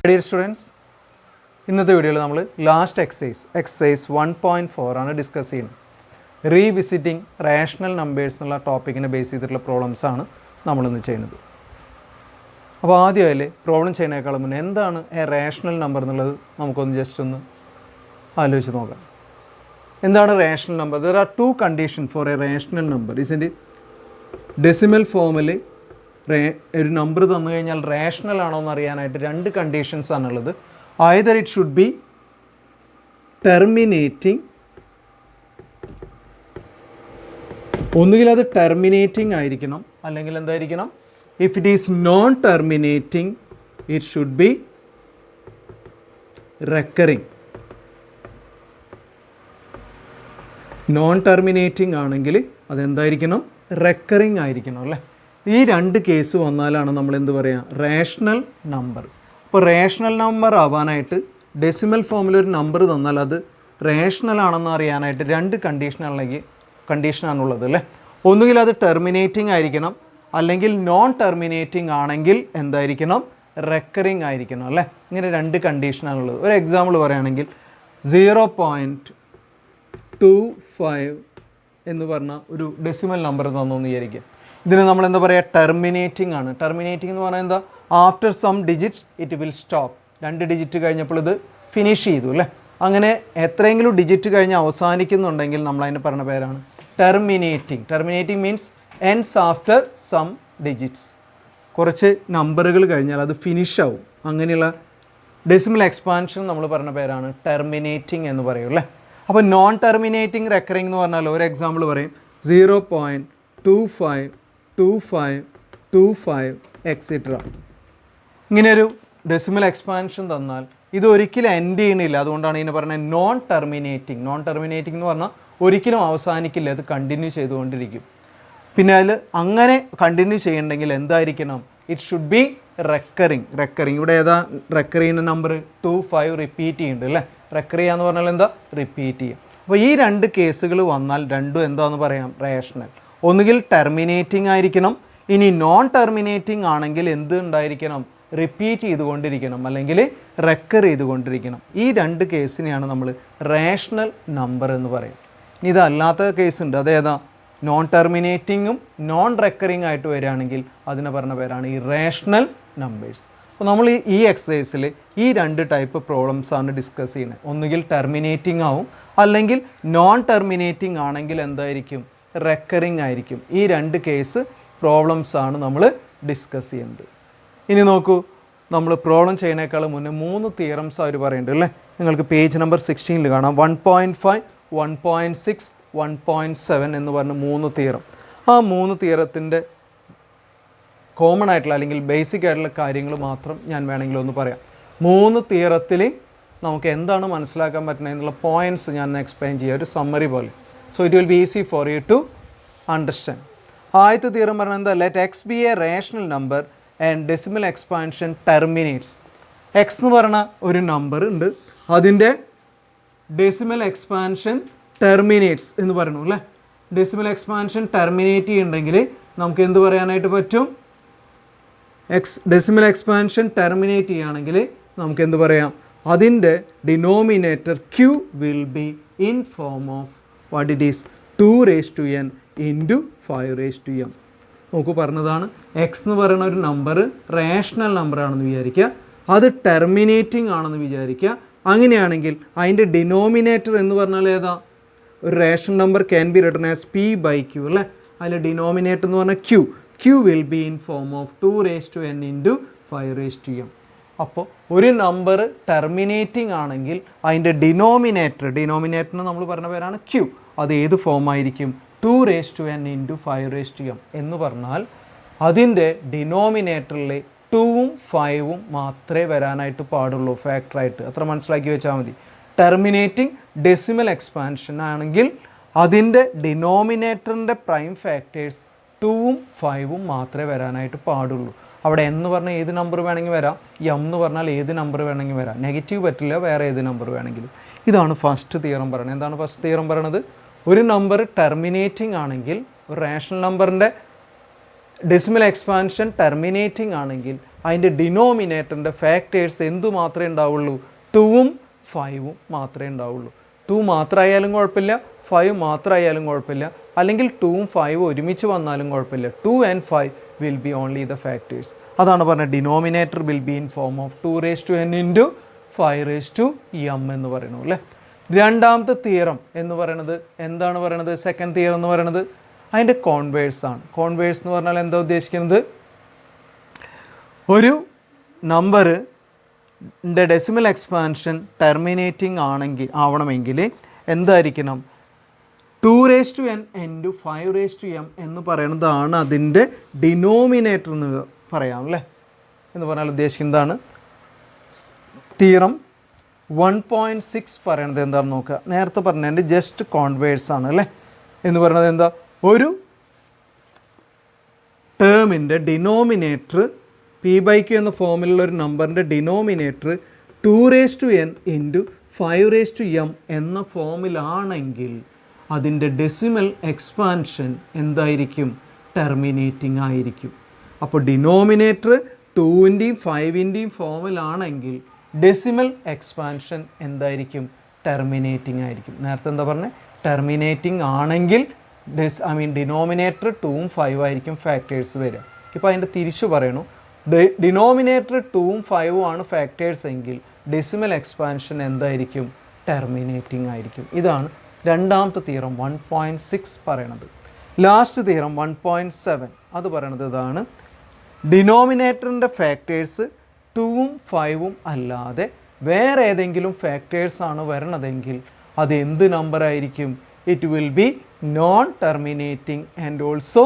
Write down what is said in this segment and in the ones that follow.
Dear students, ഇന്നത്തെ വീഡിയോയിൽ നമ്മൾ ലാസ്റ്റ് എക്സസൈസ് 1.4 ആണ് ഡിസ്കസ് ചെയ്യുന്നത്. റീവിസിറ്റിംഗ് റേഷണൽ നമ്പേഴ്സ് എന്നുള്ള ടോപ്പിക്കിനെ ബേസ് ചെയ്തിട്ടുള്ള പ്രോബ്ലംസ് ആണ് നമ്മളിന്ന് ചെയ്യുന്നത്. അപ്പോൾ ആദ്യമായാൽ പ്രോബ്ലം ചെയ്യുന്നതിനേക്കാളും മുന്നേ എന്താണ് എ റേഷണൽ നമ്പർ എന്നുള്ളത് നമുക്കൊന്ന് ജസ്റ്റ് ഒന്ന് ആലോചിച്ച് നോക്കാം. എന്താണ് rational number? There are two condition for a rational number. ഇതിൻ്റെ ഡെസിമൽ ഫോമിൽ ഒരു നമ്പർ തന്നു കഴിഞ്ഞാൽ റേഷണൽ ആണോ എന്ന് അറിയാനായിട്ട് രണ്ട് കണ്ടീഷൻസ് ആണുള്ളത്. either it should be terminating, ഒന്നുകിൽ അത് ടെർമിനേറ്റിംഗ് ആയിരിക്കണം, അല്ലെങ്കിൽ എന്തായിരിക്കണം, if it is non terminating it should be recurring. Non terminating ആണെങ്കിൽ അതെന്തായിരിക്കണം, റെക്കറിങ് ആയിരിക്കണം അല്ലേ. ഈ രണ്ട് കേസ് വന്നാലാണ് നമ്മൾ എന്ത് പറയുക, റേഷണൽ നമ്പർ. അപ്പോൾ റേഷണൽ നമ്പർ ആവാനായിട്ട് ഡെസിമൽ ഫോമിൽ ഒരു നമ്പർ തന്നാൽ അത് റേഷണൽ ആണെന്ന് അറിയാനായിട്ട് രണ്ട് കണ്ടീഷനാണുള്ളത് അല്ലേ. ഒന്നുകിൽ അത് ടെർമിനേറ്റിംഗ് ആയിരിക്കണം, അല്ലെങ്കിൽ നോൺ ടെർമിനേറ്റിംഗ് ആണെങ്കിൽ എന്തായിരിക്കണം, റെക്കറിങ് ആയിരിക്കണം അല്ലേ. ഇങ്ങനെ രണ്ട് കണ്ടീഷനാണുള്ളത്. ഒരു എക്സാമ്പിൾ പറയുകയാണെങ്കിൽ 0.25 എന്ന് പറഞ്ഞ ഒരു ഡെസിമൽ നമ്പർ തന്നു എന്ന് വിചാരിക്കുക. ഇതിന് നമ്മൾ എന്താ പറയുക, ടെർമിനേറ്റിംഗ് ആണ്. ടെർമിനേറ്റിംഗ് എന്ന് പറഞ്ഞാൽ എന്താ, after some digit it will stop. 2 digit കഴിഞ്ഞപ്പോൾ ഇത് ഫിനിഷ് ചെയ്തു അല്ലേ. അങ്ങനെ എത്രയെങ്കിലും ഡിജിറ്റ് കഴിഞ്ഞ് അവസാനിക്കുന്നുണ്ടെങ്കിൽ നമ്മളതിന് പറഞ്ഞ പേരാണ് terminating. Terminating means ends after some digits. കുറച്ച് നമ്പറുകൾ കഴിഞ്ഞാൽ അത് ഫിനിഷ് ആവും. അങ്ങനെയുള്ള ഡെസിമൽ എക്സ്പാൻഷൻ നമ്മൾ പറഞ്ഞ പേരാണ് ടെർമിനേറ്റിംഗ് എന്ന് പറയും അല്ലേ. അപ്പോൾ നോൺ ടെർമിനേറ്റിംഗ് റെക്കറിംഗ് എന്ന് പറഞ്ഞാൽ ഒരു എക്സാമ്പിൾ പറയും 0.252525 എക്സെട്ര. ഇങ്ങനെയൊരു ഡെസിമൽ എക്സ്പാൻഷൻ തന്നാൽ ഇത് ഒരിക്കലും എൻഡ് ചെയ്യണില്ല. അതുകൊണ്ടാണ് ഇതിനെ പറയുന്നത് നോൺ ടെർമിനേറ്റിംഗ്. നോൺ ടെർമിനേറ്റിംഗ് എന്ന് പറഞ്ഞാൽ ഒരിക്കലും അവസാനിക്കില്ല, അത് കണ്ടിന്യൂ ചെയ്തുകൊണ്ടിരിക്കും. പിന്നെ അതിൽ അങ്ങനെ കണ്ടിന്യൂ ചെയ്യണമെങ്കിൽ എന്തായിരിക്കണം, ഇറ്റ് ഷുഡ് ബി റെക്കറിങ്. ഇവിടെ ഏതാ റെക്കർ ചെയ്യുന്ന നമ്പർ 25 റിപ്പീറ്റ് ചെയ്യുന്നുണ്ട് അല്ലേ. റെക്കർ ചെയ്യാന്ന് പറഞ്ഞാൽ എന്താ, റിപ്പീറ്റ് ചെയ്യും. അപ്പോൾ ഈ രണ്ട് കേസുകൾ വന്നാൽ രണ്ടും എന്താണെന്ന് പറയാം, റേഷണൽ. ഒന്നുകിൽ ടെർമിനേറ്റിംഗ് ആയിരിക്കണം, ഇനി നോൺ ടെർമിനേറ്റിംഗ് ആണെങ്കിൽ എന്ത് ഉണ്ടായിരിക്കണം, റിപ്പീറ്റ് ചെയ്തുകൊണ്ടിരിക്കണം, അല്ലെങ്കിൽ റെക്കർ ചെയ്തുകൊണ്ടിരിക്കണം. ഈ രണ്ട് കേസിനെയാണ് നമ്മൾ റേഷണൽ നമ്പർ എന്ന് പറയും. ഇനി ഇതല്ലാത്ത കേസുണ്ട്, അതേതാ, നോൺ ടെർമിനേറ്റിങ്ങും നോൺ റെക്കറിങ് ആയിട്ട് വരികയാണെങ്കിൽ അതിനെ പറഞ്ഞ പേരാണ് ഈ റേഷണൽ നമ്പേഴ്സ്. അപ്പോൾ നമ്മൾ ഈ എക്സസൈസിൽ ഈ രണ്ട് ടൈപ്പ് പ്രോബ്ലംസ് ആണ് ഡിസ്കസ് ചെയ്യുന്നത്. ഒന്നുകിൽ ടെർമിനേറ്റിംഗ് ആവും, അല്ലെങ്കിൽ നോൺ ടെർമിനേറ്റിംഗ് ആണെങ്കിൽ എന്തായിരിക്കും, റെക്കറിങ് ആയിരിക്കും. ഈ രണ്ട് കേസ് പ്രോബ്ലംസ് ആണ് നമ്മൾ ഡിസ്കസ് ചെയ്യുന്നത്. ഇനി നോക്കൂ, നമ്മൾ പ്രോബ്ലം ചെയ്യുന്നതിനേക്കാൾ മുന്നേ 3 തിയറംസ് അവർ പറയുന്നുണ്ട് അല്ലേ. നിങ്ങൾക്ക് പേജ് നമ്പർ 16 കാണാം. 1.5, 1.6, 1.7 എന്ന് പറഞ്ഞ 3 തിയറം. ആ 3 തിയറത്തിൻ്റെ കോമൺ ആയിട്ടുള്ള അല്ലെങ്കിൽ ബേസിക് ആയിട്ടുള്ള കാര്യങ്ങൾ മാത്രം ഞാൻ വേണമെങ്കിൽ ഒന്ന് പറയാം. 3 തിയറത്തിൽ നമുക്ക് എന്താണ് മനസ്സിലാക്കാൻ പറ്റുന്നത് എന്നുള്ള പോയിൻറ്റ്സ് ഞാൻ എക്സ്പ്ലെയിൻ ചെയ്യാം, ഒരു സമ്മറി പോലെ. So it will be easy for you to understand. ആദ്യത്തെ തിയറം പറഞ്ഞാൽ എന്താ, let x be a rational number and decimal expansion terminates. X എന്ന് പറഞ്ഞ ഒരു നമ്പർ ഉണ്ട്, അതിൻ്റെ ഡെസിമൽ എക്സ്പാൻഷൻ ടെർമിനേറ്റ്സ് എന്ന് പറയണു അല്ലേ. ഡെസിമൽ എക്സ്പാൻഷൻ ടെർമിനേറ്റ് ചെയ്യുന്നുണ്ടെങ്കിൽ നമുക്ക് എന്ത് പറയാനായിട്ട് പറ്റും, ഡെസിമൽ എക്സ്പാൻഷൻ ടെർമിനേറ്റ് ചെയ്യുകയാണെങ്കിൽ നമുക്ക് എന്ത് പറയാം, അതിൻ്റെ denominator q will be in form of what it is 2n into 5m. നോക്കൂ, പറഞ്ഞതാണ് എക്സ് എന്ന് പറയുന്ന ഒരു നമ്പർ റേഷണൽ നമ്പർ ആണെന്ന് വിചാരിക്കുക, അത് ടെർമിനേറ്റിംഗ് ആണെന്ന് വിചാരിക്കുക. അങ്ങനെയാണെങ്കിൽ അതിൻ്റെ ഡിനോമിനേറ്റർ എന്ന് പറഞ്ഞാൽ ഏതാ, ഒരു rational number can be written as p/q അല്ലേ. അതിൽ ഡിനോമിനേറ്റർ എന്ന് പറഞ്ഞാൽ q will be in form of 2n into 5m. അപ്പോൾ ഒരു നമ്പർ ടെർമിനേറ്റിംഗ് ആണെങ്കിൽ അതിൻ്റെ ഡിനോമിനേറ്ററിന് നമ്മൾ പറഞ്ഞ പേരാണ് ക്യൂ. അത് ഏത് ഫോം ആയിരിക്കും, 2n ഇൻറ്റു 5m എന്ന് പറഞ്ഞാൽ അതിൻ്റെ ഡിനോമിനേറ്ററിൽ 2ഉം 5ഉം മാത്രമേ വരാനായിട്ട് പാടുള്ളൂ ഫാക്ടറായിട്ട്. അത്ര മനസ്സിലാക്കി വെച്ചാൽ മതി. ടെർമിനേറ്റിംഗ് ഡെസിമൽ എക്സ്പാൻഷൻ ആണെങ്കിൽ അതിൻ്റെ ഡിനോമിനേറ്ററിൻ്റെ പ്രൈം ഫാക്ടേഴ്സ് 2ഉം 5ഉം മാത്രമേ വരാനായിട്ട് പാടുള്ളൂ. അവിടെ എന്ന് പറഞ്ഞാൽ ഏത് നമ്പർ വേണമെങ്കിൽ വരാം, എം എന്ന് പറഞ്ഞാൽ ഏത് നമ്പർ വേണമെങ്കിൽ വരാം, നെഗറ്റീവ് പറ്റില്ല, വേറെ ഏത് നമ്പർ വേണമെങ്കിലും. ഇതാണ് ഫസ്റ്റ് തിയറം പറയുന്നത്. എന്താണ് ഫസ്റ്റ് തിയറം പറയണത്, ഒരു നമ്പർ ടെർമിനേറ്റിംഗ് ആണെങ്കിൽ, ഒരു റേഷണൽ നമ്പറിൻ്റെ ഡെസിമൽ എക്സ്പാൻഷൻ ടെർമിനേറ്റിംഗ് ആണെങ്കിൽ അതിൻ്റെ ഡിനോമിനേറ്ററിൻ്റെ ഫാക്ടേഴ്സ് എന്തു മാത്രമേ ഉണ്ടാവുള്ളൂ? 2ഉം 5ഉം മാത്രമേ ഉണ്ടാവുള്ളൂ. 2 മാത്രമായാലും കുഴപ്പമില്ല, 5 മാത്രമായാലും കുഴപ്പമില്ല, അല്ലെങ്കിൽ 2ഉം 5ഉം ഒരുമിച്ച് വന്നാലും കുഴപ്പമില്ല. 2 and 5 will be only the factors. അതാണ് പറഞ്ഞത് denominator will be in form of 2n into 5m എന്ന് പറയുന്നു അല്ലേ. രണ്ടാമത്തെ തിയറം എന്ന് പറയുന്നത് എന്താണ് പറയുന്നത്? സെക്കൻഡ് തിയറം എന്ന് പറയുന്നത് അതിൻ്റെ കോൺവേഴ്സ് ആണ്. കോൺവേഴ്സ് എന്ന് പറഞ്ഞാൽ എന്താ ഉദ്ദേശിക്കുന്നത്? ഒരു നമ്പറിൻ്റെ ഡെസിമൽ എക്സ്പാൻഷൻ ടെർമിനേറ്റിംഗ് ആവണമെങ്കിൽ എന്തായിരിക്കണം? 2n ഇൻറ്റു 5m എന്ന് പറയുന്നതാണ് അതിൻ്റെ ഡിനോമിനേറ്റർ എന്ന് പറയാം അല്ലേ. എന്ന് പറഞ്ഞാൽ ഉദ്ദേശിക്കുന്നതാണ്. തിയറം 1.6 പറയണത് എന്താണെന്ന് നോക്കുക. നേരത്തെ പറഞ്ഞതിൻ്റെ ജസ്റ്റ് കോൺവേഴ്സ് ആണ് അല്ലേ. എന്ന് പറയുന്നത് എന്താ? ഒരു ടേമിൻ്റെ ഡിനോമിനേറ്റർ p/q എന്ന ഫോമിലുള്ള ഒരു നമ്പറിൻ്റെ ഡിനോമിനേറ്റർ 2n ഇൻറ്റു 5m എന്ന ഫോമിലാണെങ്കിൽ അതിൻ്റെ ഡെസിമൽ എക്സ്പാൻഷൻ എന്തായിരിക്കും? ടെർമിനേറ്റിംഗ് ആയിരിക്കും. അപ്പോൾ ഡിനോമിനേറ്റർ 2ൻ്റെയും 5ൻ്റെയും ഫോമിലാണെങ്കിൽ ഡെസിമൽ എക്സ്പാൻഷൻ എന്തായിരിക്കും? ടെർമിനേറ്റിംഗ് ആയിരിക്കും. നേരത്തെ എന്താ പറഞ്ഞത്? ടെർമിനേറ്റിംഗ് ആണെങ്കിൽ ഡിനോമിനേറ്റർ 2ഉം 5ഉം ആയിരിക്കും ഫാക്ടേഴ്സ് വരിക. ഇപ്പോൾ അതിൻ്റെ തിരിച്ചു പറയണു, ഡിനോമിനേറ്റർ 2ഉം 5ഉം ആണ് ഫാക്ടേഴ്സ് എങ്കിൽ ഡെസിമൽ എക്സ്പാൻഷൻ എന്തായിരിക്കും? ടെർമിനേറ്റിംഗ് ആയിരിക്കും. ഇതാണ് രണ്ടാമത്തെ തിയറം 1.6 പറയണത്. ലാസ്റ്റ് തിയറം 1.7 അത് പറയണത് ഇതാണ്. ഡിനോമിനേറ്ററിൻ്റെ ഫാക്ടേഴ്സ് 2ഉം 5ഉം അല്ലാതെ വേറെ ഏതെങ്കിലും ഫാക്ടേഴ്സാണ് വരണതെങ്കിൽ അത് എന്ത് നമ്പർ ആയിരിക്കും? It will B non terminating and also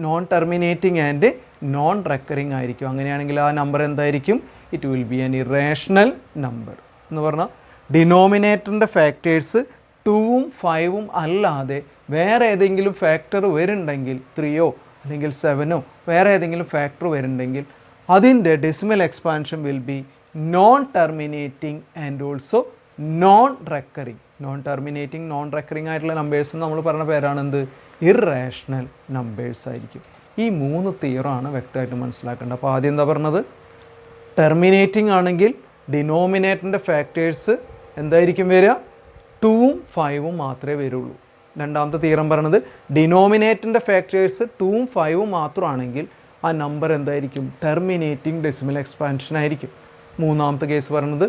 non terminating and non recurring ആയിരിക്കും. അങ്ങനെയാണെങ്കിൽ ആ നമ്പർ എന്തായിരിക്കും? It will B an irrational number. എന്ന് പറഞ്ഞാൽ ഡിനോമിനേറ്ററിൻ്റെ ഫാക്ടേഴ്സ് 2ഉം 5ഉം അല്ലാതെ വേറെ ഏതെങ്കിലും ഫാക്ടർ വരുന്നുണ്ടെങ്കിൽ 3ഓ അല്ലെങ്കിൽ 7ഓ വേറെ ഏതെങ്കിലും ഫാക്ടർ വരുന്നുണ്ടെങ്കിൽ അതിൻ്റെ decimal expansion will be non terminating and also non recurring. Non terminating non recurring ആയിട്ടുള്ള നമ്പേഴ്സിന് നമ്മൾ പറഞ്ഞ പേരാണ് എന്ത്? ഇറേഷണൽ നമ്പേഴ്സ് ആയിരിക്കും. ഈ 3 തിയറാണ് വ്യക്തമായിട്ട് മനസ്സിലാക്കേണ്ടത്. അപ്പോൾ ആദ്യം എന്താ പറഞ്ഞത്? ടെർമിനേറ്റിംഗ് ആണെങ്കിൽ ഡിനോമിനേറ്ററിൻ്റെ ഫാക്ടേഴ്സ് എന്തായിരിക്കും വരിക? 2ഉം 5ഉം മാത്രമേ വരുള്ളൂ. രണ്ടാമത്തെ തിയറം പറഞ്ഞത് ഡിനോമിനേറ്ററിൻ്റെ ഫാക്ടേഴ്സ് 2ഉം 5ഉം മാത്രമാണെങ്കിൽ ആ നമ്പർ എന്തായിരിക്കും? ടെർമിനേറ്റിംഗ് ഡെസിമൽ എക്സ്പാൻഷൻ ആയിരിക്കും. മൂന്നാമത്തെ കേസ് പറയുന്നത്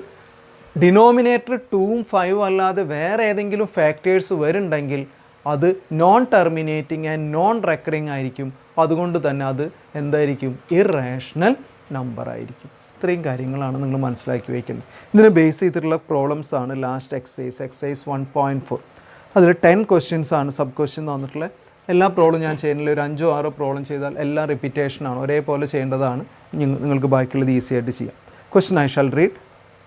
ഡിനോമിനേറ്റർ 2ഉം 5ഉം അല്ലാതെ വേറെ ഏതെങ്കിലും ഫാക്ടേഴ്സ് വരുന്നുണ്ടെങ്കിൽ അത് non terminating and non recurring ആയിരിക്കും. അതുകൊണ്ട് തന്നെ അത് എന്തായിരിക്കും? ഇറേഷണൽ നമ്പർ ആയിരിക്കും. ഇത്രയും കാര്യങ്ങളാണ് നിങ്ങൾ മനസ്സിലാക്കി വയ്ക്കുന്നത്. ഇതിനെ ബേസ് ചെയ്തിട്ടുള്ള പ്രോബ്ലംസ് ആണ് ലാസ്റ്റ് എക്സസൈസ് 1.4. അതിൽ 10 ക്വസ്റ്റ്യൻസ് ആണ് സബ് ക്വസ്റ്റ്യൻ തന്നിട്ടുള്ള. എല്ലാ പ്രോബ്ലം ഞാൻ ചെയ്യുന്നില്ല, ഒരു 5-6 പ്രോബ്ലം ചെയ്താൽ എല്ലാം റിപ്പീറ്റേഷനാണ്, ഒരേപോലെ ചെയ്യേണ്ടതാണ്. നിങ്ങൾക്ക് ബാക്കിയുള്ളത് ഈസി ആയിട്ട് ചെയ്യാം. Question I shall read.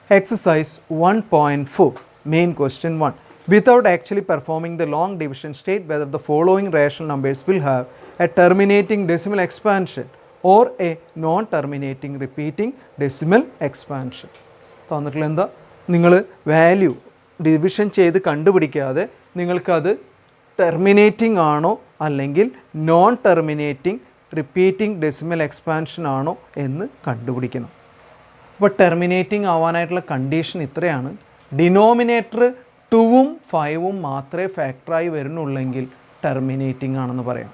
Exercise 1.4 main question 1. Without actually performing the long division, state whether the following rational numbers will have a terminating decimal expansion or a non-terminating repeating decimal expansion. തന്നിട്ടുള്ള എന്താ? നിങ്ങൾ value division ചെയ്ത് കണ്ടുപിടിക്കാതെ നിങ്ങൾക്കത് terminating ആണോ അല്ലെങ്കിൽ non terminating repeating decimal expansion ആണോ എന്ന് കണ്ടുപിടിക്കണം. അപ്പോൾ ടെർമിനേറ്റിംഗ് ആവാനായിട്ടുള്ള കണ്ടീഷൻ ഇത്രയാണ്. ഡിനോമിനേറ്റർ 2ഉം 5ഉം മാത്രമേ ഫാക്ടറായി വരുന്നുള്ളെങ്കിൽ ടെർമിനേറ്റിംഗ് ആണെന്ന് പറയാം.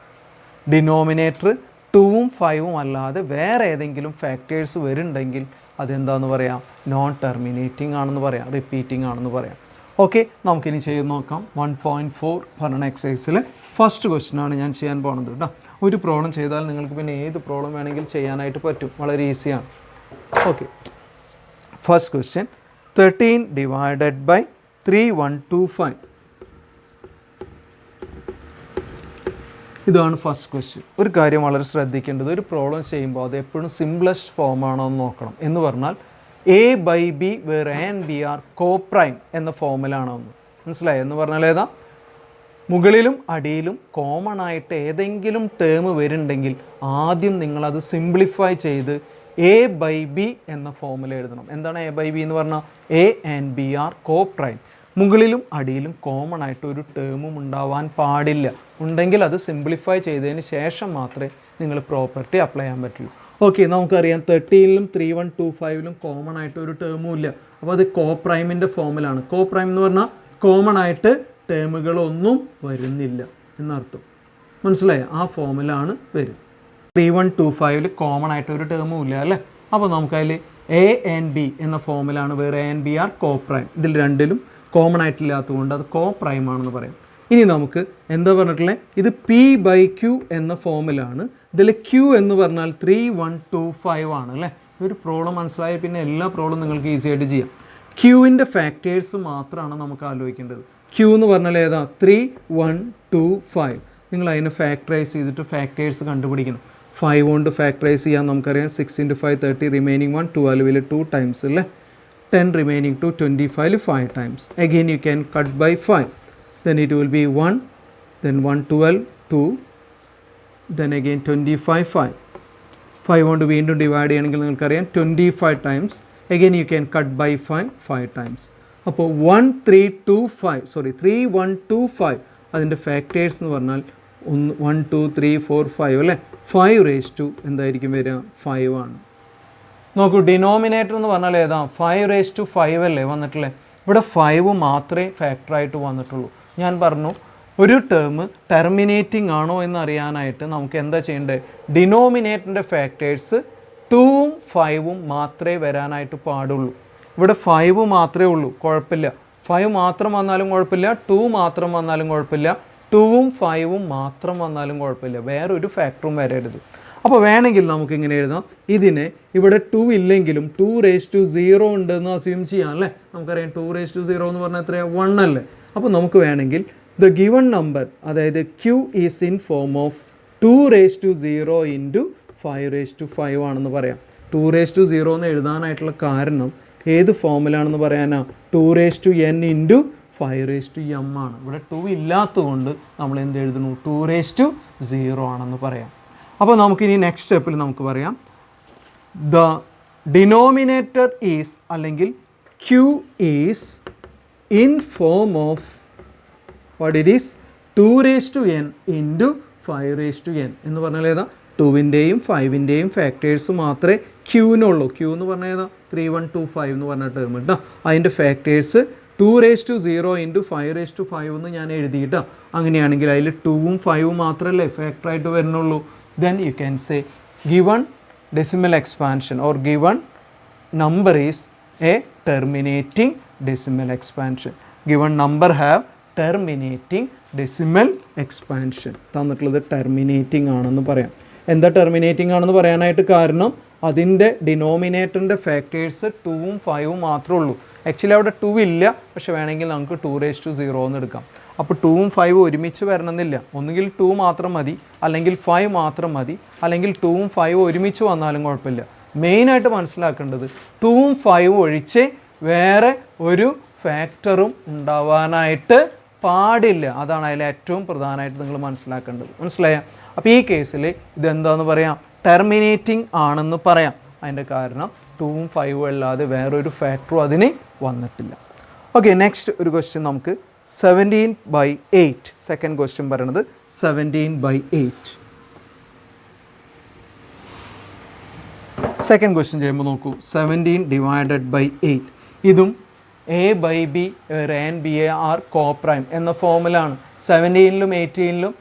ഡിനോമിനേറ്റർ 2ഉം 5ഉം അല്ലാതെ വേറെ ഏതെങ്കിലും ഫാക്ടേഴ്സ് വരുന്നുണ്ടെങ്കിൽ അതെന്താണെന്ന് പറയാം? നോൺ ടെർമിനേറ്റിംഗ് ആണെന്ന് പറയാം, റിപ്പീറ്റിംഗ് ആണെന്ന് പറയാം. ഓക്കെ, നമുക്കിനി ചെയ്ത് നോക്കാം. 1.4 പറഞ്ഞ എക്സസൈസിൽ ഫസ്റ്റ് ക്വസ്റ്റ്യനാണ് ഞാൻ ചെയ്യാൻ പോകുന്നത് കേട്ടോ. ഒരു പ്രോബ്ലം ചെയ്താൽ നിങ്ങൾക്ക് പിന്നെ ഏത് പ്രോബ്ലം വേണമെങ്കിൽ ചെയ്യാനായിട്ട് പറ്റും, വളരെ ഈസിയാണ്. Okay, first question 13 divided by 3125. ഇതാണ് ഫസ്റ്റ് ക്വസ്റ്റ്യൻ. ഒരു കാര്യം വളരെ ശ്രദ്ധിക്കേണ്ടത്, ഒരു പ്രോബ്ലം ചെയ്യുമ്പോൾ അത് എപ്പോഴും സിംപ്ലസ്റ്റ് ഫോമാണോ എന്ന് നോക്കണം. എന്ന് പറഞ്ഞാൽ A/B where A and B are co-prime എന്ന ഫോമിലാണോ എന്ന് മനസ്സിലായി. എന്ന് പറഞ്ഞാൽ ഏതാ? മുകളിലും അടിയിലും കോമൺ ആയിട്ട് ഏതെങ്കിലും ടേം വരുന്നുണ്ടെങ്കിൽ ആദ്യം നിങ്ങളത് സിംപ്ലിഫൈ ചെയ്ത് A/B എന്ന ഫോമിൽ എഴുതണം. എന്താണ് A/B എന്ന് പറഞ്ഞാൽ? A and B are co-prime. മുകളിലും അടിയിലും കോമൺ ആയിട്ട് ഒരു ടേമും ഉണ്ടാവാൻ പാടില്ല. ഉണ്ടെങ്കിൽ അത് സിംപ്ലിഫൈ ചെയ്തതിന് ശേഷം മാത്രമേ നിങ്ങൾ പ്രോപ്പർട്ടി അപ്ലൈ ചെയ്യാൻ പറ്റുള്ളൂ. ഓക്കെ, നമുക്കറിയാം 13ലും 3125ലും കോമൺ ആയിട്ട് ഒരു ടേമും ഇല്ല. അപ്പോൾ അത് കോപ്രൈമിൻ്റെ ഫോമിലാണ്. കോപ്രൈം എന്ന് പറഞ്ഞാൽ കോമൺ ആയിട്ട് ടേമുകളൊന്നും വരുന്നില്ല എന്നർത്ഥം. മനസ്സിലായോ? ആ ഫോമിലാണ് വരും. 3125ൽ കോമൺ ആയിട്ട് ഒരു ടേമും ഇല്ല അല്ലേ. അപ്പോൾ നമുക്കതിൽ എ ആൻഡ് ബി എന്ന ഫോമിലാണ്, വേറെ a and b are coprime. ഇതിൽ രണ്ടിലും കോമൺ ആയിട്ടില്ലാത്തതുകൊണ്ട് അത് കോപ്രൈം ആണെന്ന് പറയും. ഇനി നമുക്ക് എന്താ പറഞ്ഞിട്ടുള്ളത്, ഇത് P/Q എന്ന ഫോമിലാണ്. ഇതിൽ Q എന്ന് പറഞ്ഞാൽ 3125 ആണ് അല്ലേ. ഒരു പ്രോബ്ലം മനസ്സിലായ പിന്നെ എല്ലാ പ്രോബ്ലം നിങ്ങൾക്ക് ഈസി ആയിട്ട് ചെയ്യാം. ക്യൂവിൻ്റെ ഫാക്ടേഴ്സ് മാത്രമാണ് നമുക്ക് ആലോചിക്കേണ്ടത്. Q എന്ന് പറഞ്ഞാൽ ഏതാ? 3125. നിങ്ങൾ അതിനെ ഫാക്ടറൈസ് ചെയ്തിട്ട് ഫാക്ടേഴ്സ് കണ്ടുപിടിക്കണം. 5 കൊണ്ട് ഫാക്ടറൈസ് ചെയ്യാൻ നമുക്കറിയാം. 6 × 5 30, റിമൈനിങ് 1 12ൽ 2 ടൈംസ് അല്ലേ. 10 റിമൈനിങ് 2 25ൽ 5 times. Again you can cut by 5. Then it will be 1, then 1 12 2, then again 25 5. 5 കൊണ്ട് വീണ്ടും ഡിവൈഡ് ചെയ്യണമെങ്കിൽ നിങ്ങൾക്കറിയാം 25 times. Again you can cut by 5 times. അപ്പോൾ 3125 അതിൻ്റെ ഫാക്ടേഴ്സ് എന്ന് പറഞ്ഞാൽ 1 2 3 4 5 അല്ലേ. 5 എന്തായിരിക്കും വരിക? 5 ആണ്. നോക്കൂ, ഡിനോമിനേറ്റർ എന്ന് പറഞ്ഞാൽ ഏതാ? 5 അല്ലേ വന്നിട്ടുള്ളത്. ഇവിടെ 5 മാത്രമേ ഫാക്ടറായിട്ട് വന്നിട്ടുള്ളൂ. ഞാൻ പറഞ്ഞു ഒരു ടേം ടെർമിനേറ്റിംഗ് ആണോ എന്ന് അറിയാനായിട്ട് നമുക്ക് എന്താ ചെയ്യേണ്ടത്? ഡിനോമിനേറ്ററിൻ്റെ ഫാക്ടേഴ്സ് 2ഉം 5ഉം മാത്രമേ വരാനായിട്ട് പാടുള്ളൂ. ഇവിടെ 5 മാത്രമേ ഉള്ളൂ, കുഴപ്പമില്ല. 5 മാത്രം വന്നാലും കുഴപ്പമില്ല, 2 മാത്രം വന്നാലും കുഴപ്പമില്ല, 2ഉം 5ഉം മാത്രം വന്നാലും കുഴപ്പമില്ല, വേറൊരു ഫാക്ടറും വരരുത്. അപ്പോൾ വേണമെങ്കിൽ നമുക്ക് ഇങ്ങനെ എഴുതാം, ഇതിനെ ഇവിടെ 2 ഇല്ലെങ്കിലും 2⁻0 ഉണ്ടെന്ന് അസ്യൂം ചെയ്യാം അല്ലേ. നമുക്കറിയാം 2⁻0 എന്ന് പറഞ്ഞാൽ എത്രയാണ്? 1 അല്ലേ. അപ്പോൾ നമുക്ക് വേണമെങ്കിൽ ദ ഗിവൺ നമ്പർ, അതായത് Q is in form of 2⁻0 × 5⁵ ആണെന്ന് പറയാം. 2⁻0 എന്ന് എഴുതാനായിട്ടുള്ള കാരണം ഏത് ഫോമിലാണെന്ന് പറയാനാ? 2⁻n × 5⁻m ആണ്. ഇവിടെ 2 ഇല്ലാത്തതുകൊണ്ട് നമ്മൾ എന്ത് എഴുതുന്നു? 2⁻0 ആണെന്ന് പറയാം. അപ്പോൾ നമുക്കിനി നെക്സ്റ്റ് സ്റ്റെപ്പിൽ നമുക്ക് പറയാം, ദ ഡിനോമിനേറ്റർ ഈസ്, അല്ലെങ്കിൽ Q is in form of what it is? 2⁻n × 5⁻n എന്ന് പറഞ്ഞാൽ ഏതാ? 2ൻ്റെയും 5ൻ്റെയും ഫാക്ടേഴ്സ് മാത്രമേ ക്യൂവിനുള്ളൂ. ക്യൂ എന്ന് പറഞ്ഞാൽ ഏതാ? 3125 എന്ന് പറഞ്ഞ ടേം കേട്ടോ. അതിൻ്റെ ഫാക്ടേഴ്സ് 2⁻0 × 5⁵ എന്ന് ഞാൻ എഴുതിയിട്ടാ. അങ്ങനെയാണെങ്കിൽ അതിൽ 2ഉം 5ഉം മാത്രമല്ലേ ഫാക്ടറായിട്ട് വരുന്നുള്ളൂ. Then you can say given decimal expansion or given number is a terminating decimal expansion. Given number have terminating decimal expansion. തന്നിട്ടുള്ളത് terminating ആണെന്ന് പറയാം. എന്താ terminating ആണെന്ന് പറയാനായിട്ട് കാരണം അതിൻ്റെ ഡിനോമിനേറ്ററിൻ്റെ ഫാക്ടേഴ്സ് 2ഉം 5ഉം മാത്രമേ ഉള്ളൂ. ആക്ച്വലി അവിടെ 2 ഇല്ല, പക്ഷെ വേണമെങ്കിൽ നമുക്ക് 2⁻0 എന്ന് എടുക്കാം. അപ്പോൾ 2ഉം 5ഉം ഒരുമിച്ച് വരണമെന്നില്ല. ഒന്നുകിൽ 2 മാത്രം മതി, അല്ലെങ്കിൽ 5 മാത്രം മതി, അല്ലെങ്കിൽ 2ഉം 5ഉം ഒരുമിച്ച് വന്നാലും കുഴപ്പമില്ല. മെയിനായിട്ട് മനസ്സിലാക്കേണ്ടത് 2ഉം 5ഉം ഒഴിച്ച് വേറെ ഒരു ഫാക്ടറും ഉണ്ടാവാനായിട്ട് പാടില്ല. അതാണ് അതിൽ ഏറ്റവും പ്രധാനമായിട്ട് നിങ്ങൾ മനസ്സിലാക്കേണ്ടത്. മനസ്സിലായോ? അപ്പോൾ ഈ കേസിൽ ഇതെന്താണെന്ന് പറയാം? ടെർമിനേറ്റിംഗ് ആണെന്ന് പറയാം. അതിൻ്റെ കാരണം 2ഉം 5ഉം അല്ലാതെ വേറൊരു ഫാക്ടറും അതിന് വന്നിട്ടില്ല. ഓക്കെ, നെക്സ്റ്റ് ഒരു ക്വസ്റ്റ്യൻ നമുക്ക് 17/8. സെക്കൻഡ് ക്വസ്റ്റ്യൻ പറയണത് 17/8. സെക്കൻഡ് ക്വസ്റ്റ്യൻ ചെയ്യുമ്പോൾ നോക്കൂ, 17/8. ഇതും A/B and B are coprime എന്ന ഫോമിലാണ്. 17ലും 8ലും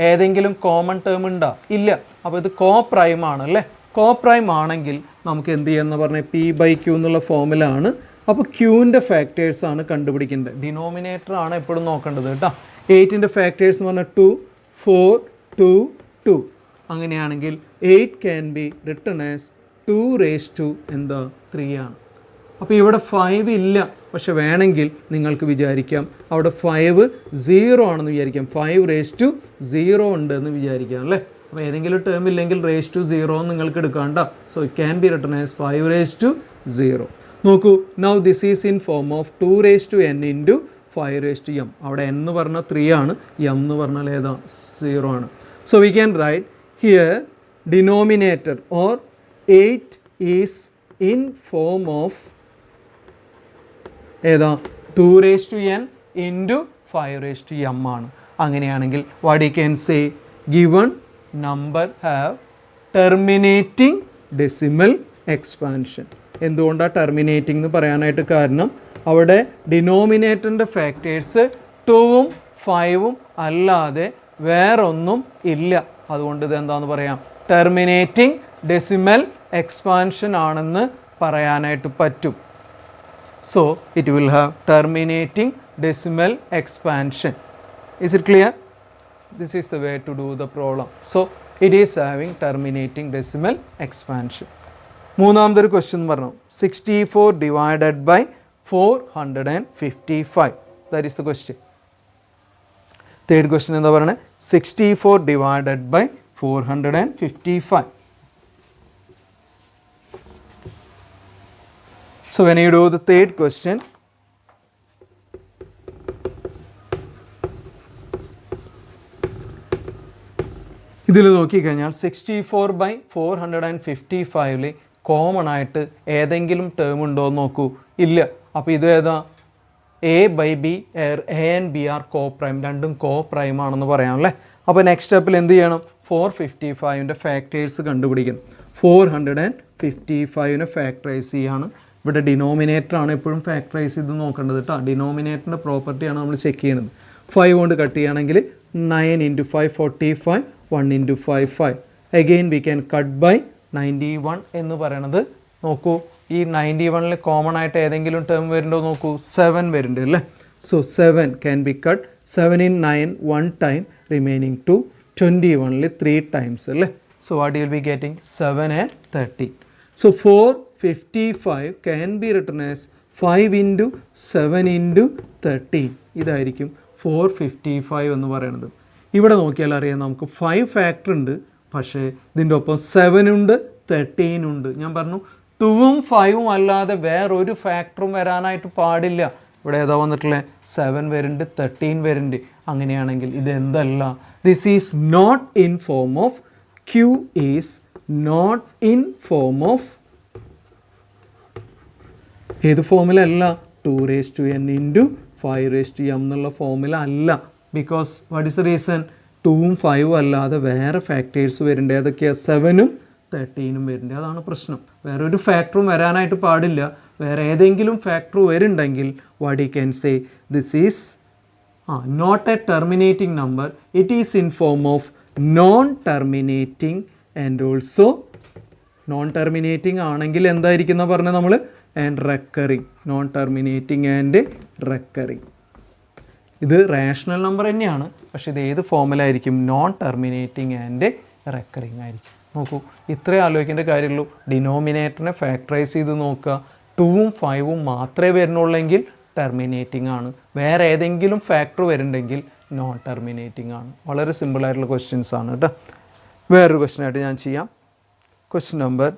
ഏതെങ്കിലും കോമൺ ടേം ഉണ്ടോ? ഇല്ല. അപ്പോൾ ഇത് കോപ്രൈം ആണല്ലേ. കോപ്രൈം ആണെങ്കിൽ നമുക്ക് എന്ത് ചെയ്യാമെന്ന് പറഞ്ഞാൽ P/Q എന്നുള്ള ഫോമിലാണ്. അപ്പോൾ ക്യൂവിൻ്റെ ഫാക്ടേഴ്സാണ് കണ്ടുപിടിക്കേണ്ടത്. ഡിനോമിനേറ്റർ ആണ് എപ്പോഴും നോക്കേണ്ടത് കേട്ടോ. 8ൻ്റെ ഫാക്ടേഴ്സ് എന്ന് പറഞ്ഞാൽ 2 4 2 2. അങ്ങനെയാണെങ്കിൽ 8 ക്യാൻ ബി റിട്ടൺ ആസ് 2⁻3 ആണ്. അപ്പോൾ ഇവിടെ 5 ഇല്ല, പക്ഷെ വേണമെങ്കിൽ നിങ്ങൾക്ക് വിചാരിക്കാം അവിടെ 5 0 ആണെന്ന് വിചാരിക്കാം. 5⁻0 ഉണ്ട് എന്ന് വിചാരിക്കാം അല്ലേ. അപ്പോൾ ഏതെങ്കിലും ടേം ഇല്ലെങ്കിൽ ⁻0 നിങ്ങൾക്ക് എടുക്കാണ്ട. So it can be written as 5⁻0. നോക്കൂ, now this is in form of 2⁻n × 5⁻m. അവിടെ n എന്ന് പറഞ്ഞാൽ 3 ആണ്, m എന്ന് പറഞ്ഞാൽ ഏതാ? 0 ആണ്. So we can right here denominator or 8 is in form of ഏതാ 2n ഇൻറ്റു 5m ആണ്. അങ്ങനെയാണെങ്കിൽ what you can say given number have terminating decimal expansion. എന്തുകൊണ്ടാണ് ടെർമിനേറ്റിംഗ് എന്ന് പറയാനായിട്ട് കാരണം അവിടെ ഡിനോമിനേറ്ററിൻ്റെ ഫാക്ടേഴ്സ് 2ഉം 5ഉം അല്ലാതെ വേറൊന്നും ഇല്ല. അതുകൊണ്ട് ഇത് എന്താണെന്ന് പറയാം, ടെർമിനേറ്റിംഗ് ഡെസിമൽ എക്സ്പാൻഷൻ ആണെന്ന് പറയാനായിട്ട് പറ്റും. So it will have terminating decimal expansion. Is it clear? This is the way to do the problem. So it is having terminating decimal expansion. മൂന്നാമതൊരു ക്വസ്റ്റ്യൻ പറഞ്ഞു 64 divided by 455. That is the question. Third question എന്താ പറയുന്നത്, 64 divided by 455. So when you do the third question, ഇതിൽ നോക്കിക്കഴിഞ്ഞാൽ 64/455 common ആയിട്ട് ഏതെങ്കിലും term ഉണ്ടോ എന്ന് നോക്കൂ, ഇല്ല. അപ്പോൾ ഇത് ഏതാ, a/b and b are coprime, രണ്ടും കോ പ്രൈം ആണെന്ന് പറയാം അല്ലേ. അപ്പോൾ നെക്സ്റ്റ് സ്റ്റെപ്പിൽ എന്ത് ചെയ്യണം, 455ൻ്റെ ഫാക്ടേഴ്സ് കണ്ടുപിടിക്കണം. 455നെ ഫാക്ടറൈസ് ചെയ്യാണ്. ഇവിടെ ഡിനോമിനേറ്റർ ആണ് എപ്പോഴും ഫാക്ടറൈസ് ചെയ്ത് നോക്കേണ്ടത് കേട്ടോ. ഡിനോമിനേറ്ററിൻ്റെ പ്രോപ്പർട്ടിയാണ് നമ്മൾ ചെക്ക് ചെയ്യുന്നത്. 5 കൊണ്ട് കട്ട് ചെയ്യുകയാണെങ്കിൽ 9 × 5 45, 1 × 5 5. Again we can cut by 91 എന്ന് പറയണത്. നോക്കൂ, ഈ 91ൽ കോമൺ ആയിട്ട് ഏതെങ്കിലും ടേം വരുന്നുണ്ടോ നോക്കൂ, 7 വരുന്നുണ്ട് അല്ലേ. So 7 can be cut. 7 in 9 1 time, remaining 2. 21ൽ 3 times അല്ലേ. So what you will be getting 7 and 13. So 455 can be written as 5 × 7 × 13. ഇതായിരിക്കും 455 എന്ന് പറയുന്നത്. ഇവിടെ നോക്കിയാൽ അറിയാം നമുക്ക് 5 ഫാക്ടർ ഉണ്ട്, പക്ഷേ ഇതിൻ്റെ ഒപ്പം 7 ഉണ്ട് 13 ഉണ്ട്. ഞാൻ പറഞ്ഞു 2ഉം 5ഉം അല്ലാതെ വേറൊരു ഫാക്ടറും വരാനായിട്ട് പാടില്ല. ഇവിടെ ഏതാ വന്നിട്ടുള്ളത്, 7 വരുന്നുണ്ട് 13 വരുന്നുണ്ട്. അങ്ങനെയാണെങ്കിൽ ഇത് എന്തല്ല, this is not in form of, Q is not in form of ഏത് ഫോമിലല്ല, 2n × 5m എന്നുള്ള ഫോമില അല്ല. Because what is the reason, 2ഉം 5ഉം അല്ലാതെ വേറെ ഫാക്ടേഴ്സ് വരുന്നുണ്ട്. ഏതൊക്കെയാണ്, 7ഉം 13ഉം വരുന്നുണ്ട്. അതാണ് പ്രശ്നം. വേറെ ഒരു ഫാക്ടറും വരാനായിട്ട് പാടില്ല. വേറെ ഏതെങ്കിലും ഫാക്ടർ വരുന്നുണ്ടെങ്കിൽ what you can say, this is not a terminating number, it is in form of non terminating and also non terminating ആണെങ്കിൽ എന്തായിരിക്കും എന്ന് പറഞ്ഞാൽ നമ്മൾ, and recurring. Non terminating and recurring. ഇത് റേഷണൽ നമ്പർ തന്നെയാണ്, പക്ഷേ ഇത് ഏത് ഫോമിലായിരിക്കും, നോൺ ടെർമിനേറ്റിംഗ് ആൻഡ് റെക്കറിങ് ആയിരിക്കും. നോക്കൂ, ഇത്രേ ആലോചിക്കേണ്ട കാര്യമുള്ളൂ. ഡിനോമിനേറ്ററിനെ ഫാക്ടറൈസ് ചെയ്ത് നോക്കുക. 2ഉം 5ഉം മാത്രമേ വരുന്നുള്ളെങ്കിൽ ടെർമിനേറ്റിംഗ് ആണ്. വേറെ ഏതെങ്കിലും ഫാക്ടർ വരുന്നുണ്ടെങ്കിൽ നോൺ ടെർമിനേറ്റിംഗ് ആണ്. വളരെ സിമ്പിളായിട്ടുള്ള ക്വസ്റ്റ്യൻസ് ആണ് കേട്ടോ. വേറൊരു ക്വസ്റ്റ്യനായിട്ട് ഞാൻ ചെയ്യാം. ക്വസ്റ്റ്യൻ നമ്പർ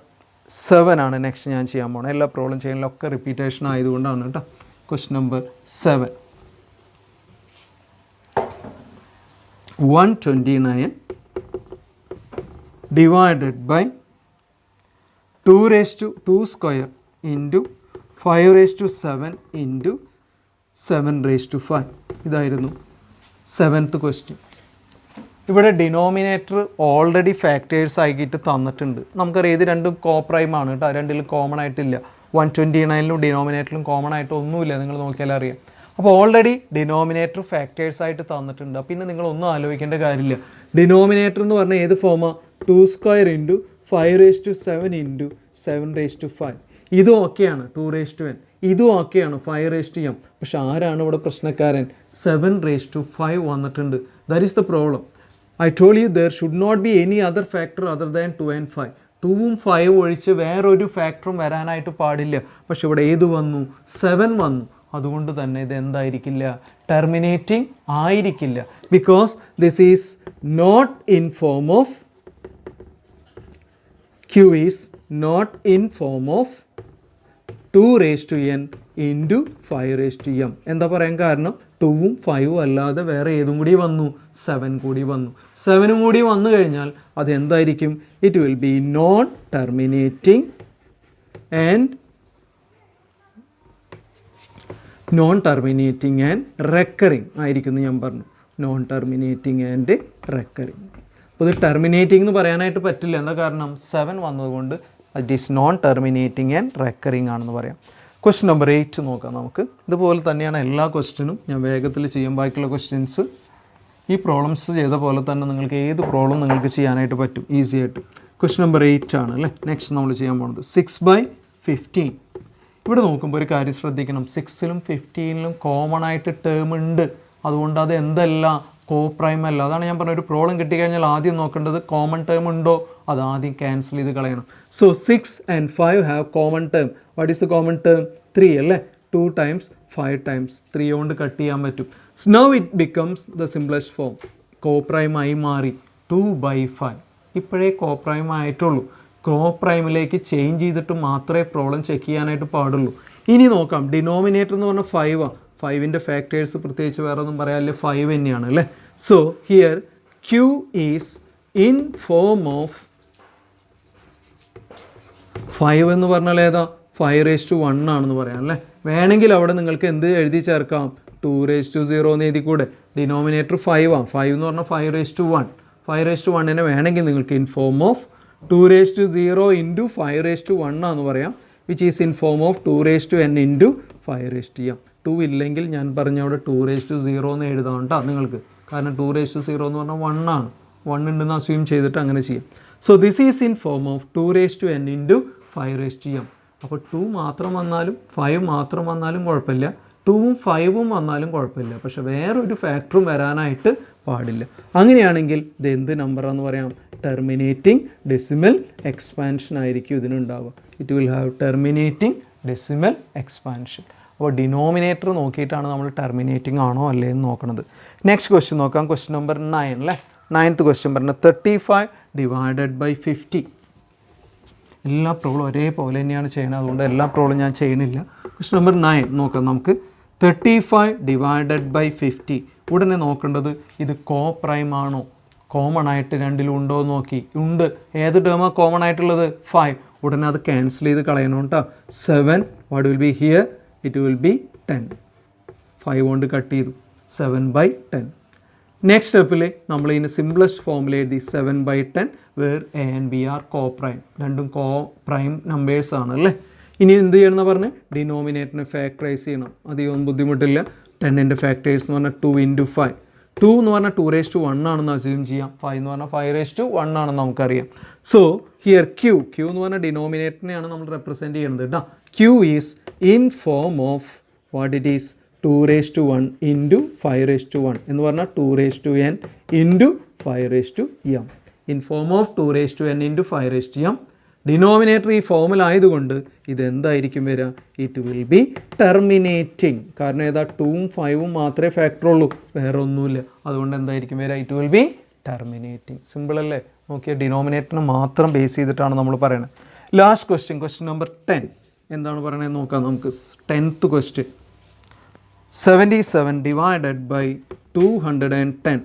7 ആണ് നെക്സ്റ്റ് ഞാൻ ചെയ്യാൻ പോകണം. എല്ലാ പ്രോബ്ലം ചെയ്യാനൊക്കെ റിപ്പീറ്റേഷൻ ആയതുകൊണ്ടാണ് കേട്ടോ. Question number 7. 129 divided by 2 square into 5�7 into 7⁵. ഇതായിരുന്നു 7th ക്വസ്റ്റ്യൻ. ഇവിടെ ഡിനോമിനേറ്റർ ഓൾറെഡി ഫാക്ടേഴ്സ് ആക്കിയിട്ട് തന്നിട്ടുണ്ട്. നമുക്കറിയാം ഇത് രണ്ടും കോ പ്രൈം ആണ് കേട്ടോ. രണ്ടിലും കോമൺ ആയിട്ടില്ല. 129ലും ഡിനോമിനേറ്ററിലും കോമൺ ആയിട്ട് ഒന്നുമില്ല, നിങ്ങൾ നോക്കിയാൽ അറിയാം. അപ്പോൾ ഓൾറെഡി ഡിനോമിനേറ്റർ ഫാക്ടേഴ്സ് ആയിട്ട് തന്നിട്ടുണ്ട്. പിന്നെ നിങ്ങളൊന്നും ആലോചിക്കേണ്ട കാര്യമില്ല. ഡിനോമിനേറ്റർ എന്ന് പറഞ്ഞാൽ ഏത് ഫോമാണ്, 2 square into 5�7 into 7⁵. ഇതും ഓക്കെയാണ് 2n, ഇതും ഓക്കെയാണ് 5m. പക്ഷെ ആരാണ് ഇവിടെ പ്രശ്നക്കാരൻ, 7⁵ വന്നിട്ടുണ്ട്. That is the problem. I told you there should not be any other factor other than 2 and 5. 2ഉം 5ഉം ഒഴിച്ച് വേറൊരു ഫാക്ടറും വരാനായിട്ട് പാടില്ല. പക്ഷെ ഇവിടെ ഏത് വന്നു, 7 വന്നു. അതുകൊണ്ട് തന്നെ ഇത് എന്തായിരിക്കില്ല, ടെർമിനേറ്റിംഗ് ആയിരിക്കില്ല. Because this is not in form of, Q is not in form of 2n into 5m. എന്താ പറയാൻ കാരണം, 2ഉം 5ഉം അല്ലാതെ വേറെ ഏതും കൂടി വന്നു, 7 കൂടി വന്നു. 7ഉം കൂടി വന്നു കഴിഞ്ഞാൽ അത് എന്തായിരിക്കും, it will B non terminating and non terminating and recurring ആയിരിക്കും എന്ന് ഞാൻ പറഞ്ഞു. Non terminating and recurring. അപ്പോൾ ഇത് ടെർമിനേറ്റിംഗ് എന്ന് പറയാനായിട്ട് പറ്റില്ല. എന്താ കാരണം? 7 വന്നതുകൊണ്ട് it is non terminating and recurring ആണെന്ന് പറയാം. ക്വസ്റ്റ്യൻ നമ്പർ 8 നോക്കാം നമുക്ക്. ഇതുപോലെ തന്നെയാണ് എല്ലാ ക്വസ്റ്റ്യനും. ഞാൻ വേഗത്തിൽ ചെയ്യും. ബാക്കിയുള്ള ക്വസ്റ്റ്യൻസ് ഈ പ്രോബ്ലംസ് ചെയ്ത പോലെ തന്നെ നിങ്ങൾക്ക് ഏത് പ്രോബ്ലം നിങ്ങൾക്ക് ചെയ്യാനായിട്ട് പറ്റും ഈസി ആയിട്ട്. ക്വസ്റ്റ്യൻ നമ്പർ 8 ആണ് അല്ലേ നെക്സ്റ്റ് നമ്മൾ ചെയ്യാൻ പോകുന്നത്. 6/15. ഇവിടെ നോക്കുമ്പോൾ ഒരു കാര്യം ശ്രദ്ധിക്കണം. 6ലും 15ലും കോമൺ ആയിട്ട് ടേം ഉണ്ട്. അതുകൊണ്ട് അത് എന്തല്ല, കോപ്രൈം അല്ല. അതാണ് ഞാൻ പറഞ്ഞ ഒരു പ്രോബ്ലം കിട്ടിക്കഴിഞ്ഞാൽ ആദ്യം നോക്കേണ്ടത് കോമൺ ടേം ഉണ്ടോ, അത് ആദ്യം ക്യാൻസൽ ചെയ്ത് കളയണം. So 6 and 5 have common term. What is the common term? 3 അല്ലേ. 2 times 5 times 3 കൊണ്ട് കട്ട് ചെയ്യാൻ പറ്റും. So now it becomes the simplest form. Coprime ആയി മാറി 2/5. ഇപ്പോഴേ കോപ്രൈം ആയിട്ടുള്ളൂ. കോപ്രൈമിലേക്ക് ചേഞ്ച് ചെയ്തിട്ട് മാത്രമേ പ്രോബ്ലം ചെക്ക് ചെയ്യാനായിട്ട് പാടുള്ളൂ. ഇനി നോക്കാം. ഡിനോമിനേറ്റർ എന്ന് പറഞ്ഞാൽ 5 ആണ്. 5ൻ്റെ ഫാക്ടേഴ്സ് പ്രത്യേകിച്ച് വേറെ ഒന്നും പറയാനില്ല, 5 തന്നെയാണ് അല്ലേ. So here q is in form of 5 എന്ന് പറഞ്ഞാൽ ഏതാ? 5/1 ആണെന്ന് പറയാം അല്ലേ. വേണമെങ്കിൽ അവിടെ നിങ്ങൾക്ക് എന്ത് എഴുതി ചേർക്കാം? 2/0 എന്ന് എഴുതി കൂടെ. ഡിനോമിനേറ്റർ 5 ആണ്. 5 എന്ന് പറഞ്ഞാൽ 5/1. 5/1 വേണമെങ്കിൽ നിങ്ങൾക്ക് ഇൻ ഫോം ഓഫ് 2/0 ഇൻറ്റു 5/1 ആണെന്ന് പറയാം. Which is in form of 2n into 5m. 2 ഇല്ലെങ്കിൽ ഞാൻ പറഞ്ഞ അവിടെ 2/0 എന്ന് എഴുതാം കേട്ടോ നിങ്ങൾക്ക്. കാരണം 2/0 എന്ന് പറഞ്ഞാൽ 1 ആണ്. 1 ഉണ്ടെന്ന് അസ്യൂം ചെയ്തിട്ട് അങ്ങനെ ചെയ്യാം. So this is in form of 2n into 5m. അപ്പോൾ 2 മാത്രം വന്നാലും 5 മാത്രം വന്നാലും കുഴപ്പമില്ല, 2ഉം 5ഉം വന്നാലും കുഴപ്പമില്ല. പക്ഷെ വേറൊരു ഫാക്ടറും വരാനായിട്ട് പാടില്ല. അങ്ങനെയാണെങ്കിൽ ഇത് എന്ത് നമ്പറാന്ന് പറയാം? ടെർമിനേറ്റിംഗ് ഡെസിമൽ എക്സ്പാൻഷൻ ആയിരിക്കും ഇതിനുണ്ടാവുക. It will have terminating decimal expansion. അപ്പോൾ ഡിനോമിനേറ്റർ നോക്കിയിട്ടാണ് നമ്മൾ ടെർമിനേറ്റിംഗ് ആണോ അല്ലേ എന്ന് നോക്കുന്നത്. നെക്സ്റ്റ് ക്വസ്റ്റ്യൻ നോക്കാം. ക്വസ്റ്റ്യൻ നമ്പർ 9 അല്ലേ. 9th ക്വസ്റ്റ്യൻ പറഞ്ഞാൽ 35 ഡിവൈഡഡ് ബൈ 50. എല്ലാ പ്രോബ്ലം ഒരേപോലെ തന്നെയാണ് ചെയ്യുന്നത്, അതുകൊണ്ട് എല്ലാ പ്രോബ്ലം ഞാൻ ചെയ്യണില്ല. ക്വസ്റ്റ്യൻ നമ്പർ 9 നോക്കാം നമുക്ക്. 35 ഡിവൈഡഡ് ബൈ 50. ഉടനെ നോക്കേണ്ടത് ഇത് കോപ്രൈം ആണോ, കോമൺ ആയിട്ട് രണ്ടിലും ഉണ്ടോ എന്ന് നോക്കി. ഉണ്ട്. ഏത് ടേമാണ് കോമൺ ആയിട്ടുള്ളത്? 5. ഉടനെ അത് ക്യാൻസൽ ചെയ്ത് കളയണം കേട്ടോ. 7 what will B here? It will be 10. 5 കൊണ്ട് കട്ട് ചെയ്തു. 7/10. നെക്സ്റ്റ് സ്റ്റെപ്പിൽ നമ്മൾ ഇതിന് സിംപ്ലസ്റ്റ് ഫോമിൽ എഴുതി 7/10 where a and b are coprime. രണ്ടും കോപ്രൈം നമ്പേഴ്സ് ആണ് അല്ലേ. ഇനി എന്ത് ചെയ്യണം എന്ന് പറഞ്ഞാൽ ഡിനോമിനേറ്ററിനെ ഫാക്ടറൈസ് ചെയ്യണം. അധികം ബുദ്ധിമുട്ടില്ല. 10ൻ്റെ ഫാക്ടേഴ്സ് എന്ന് പറഞ്ഞാൽ 2 ഇൻറ്റു 5. 2 എന്ന് പറഞ്ഞാൽ 2/1 ആണെന്ന് അസ്യൂം ചെയ്യാം. 5 എന്ന് പറഞ്ഞാൽ 5/1 ആണെന്ന് നമുക്കറിയാം. സോ ഹിയർ ക്യൂ എന്ന് പറഞ്ഞാൽ ഡിനോമിനേറ്ററിനെയാണ് നമ്മൾ റെപ്രസെൻറ്റ് ചെയ്യുന്നത് കേട്ടോ. Q is in form of what it is 2/1 into 5/1 എന്ന് പറഞ്ഞാൽ 2n into 5m. In form of 2n into 5m. Denominator ഈ ഫോമിലായതുകൊണ്ട് ഇതെന്തായിരിക്കും വരിക? It will be terminating. കാരണം ഏതാ? 2ഉം 5ഉം മാത്രമേ ഫാക്ടർ ഉള്ളൂ, വേറെ ഒന്നുമില്ല. അതുകൊണ്ട് എന്തായിരിക്കും വരിക? It will be terminating. Simple അല്ലേ? നോക്കിയാൽ ഡിനോമിനേറ്ററിനെ മാത്രം ബേസ് ചെയ്തിട്ടാണ് നമ്മൾ പറയുന്നത്. ലാസ്റ്റ് ക്വസ്റ്റ്യൻ, ക്വസ്റ്റ്യൻ നമ്പർ 10 എന്താണ് പറയണത് നോക്കാം നമുക്ക്. 10th question. 77 divided by 210.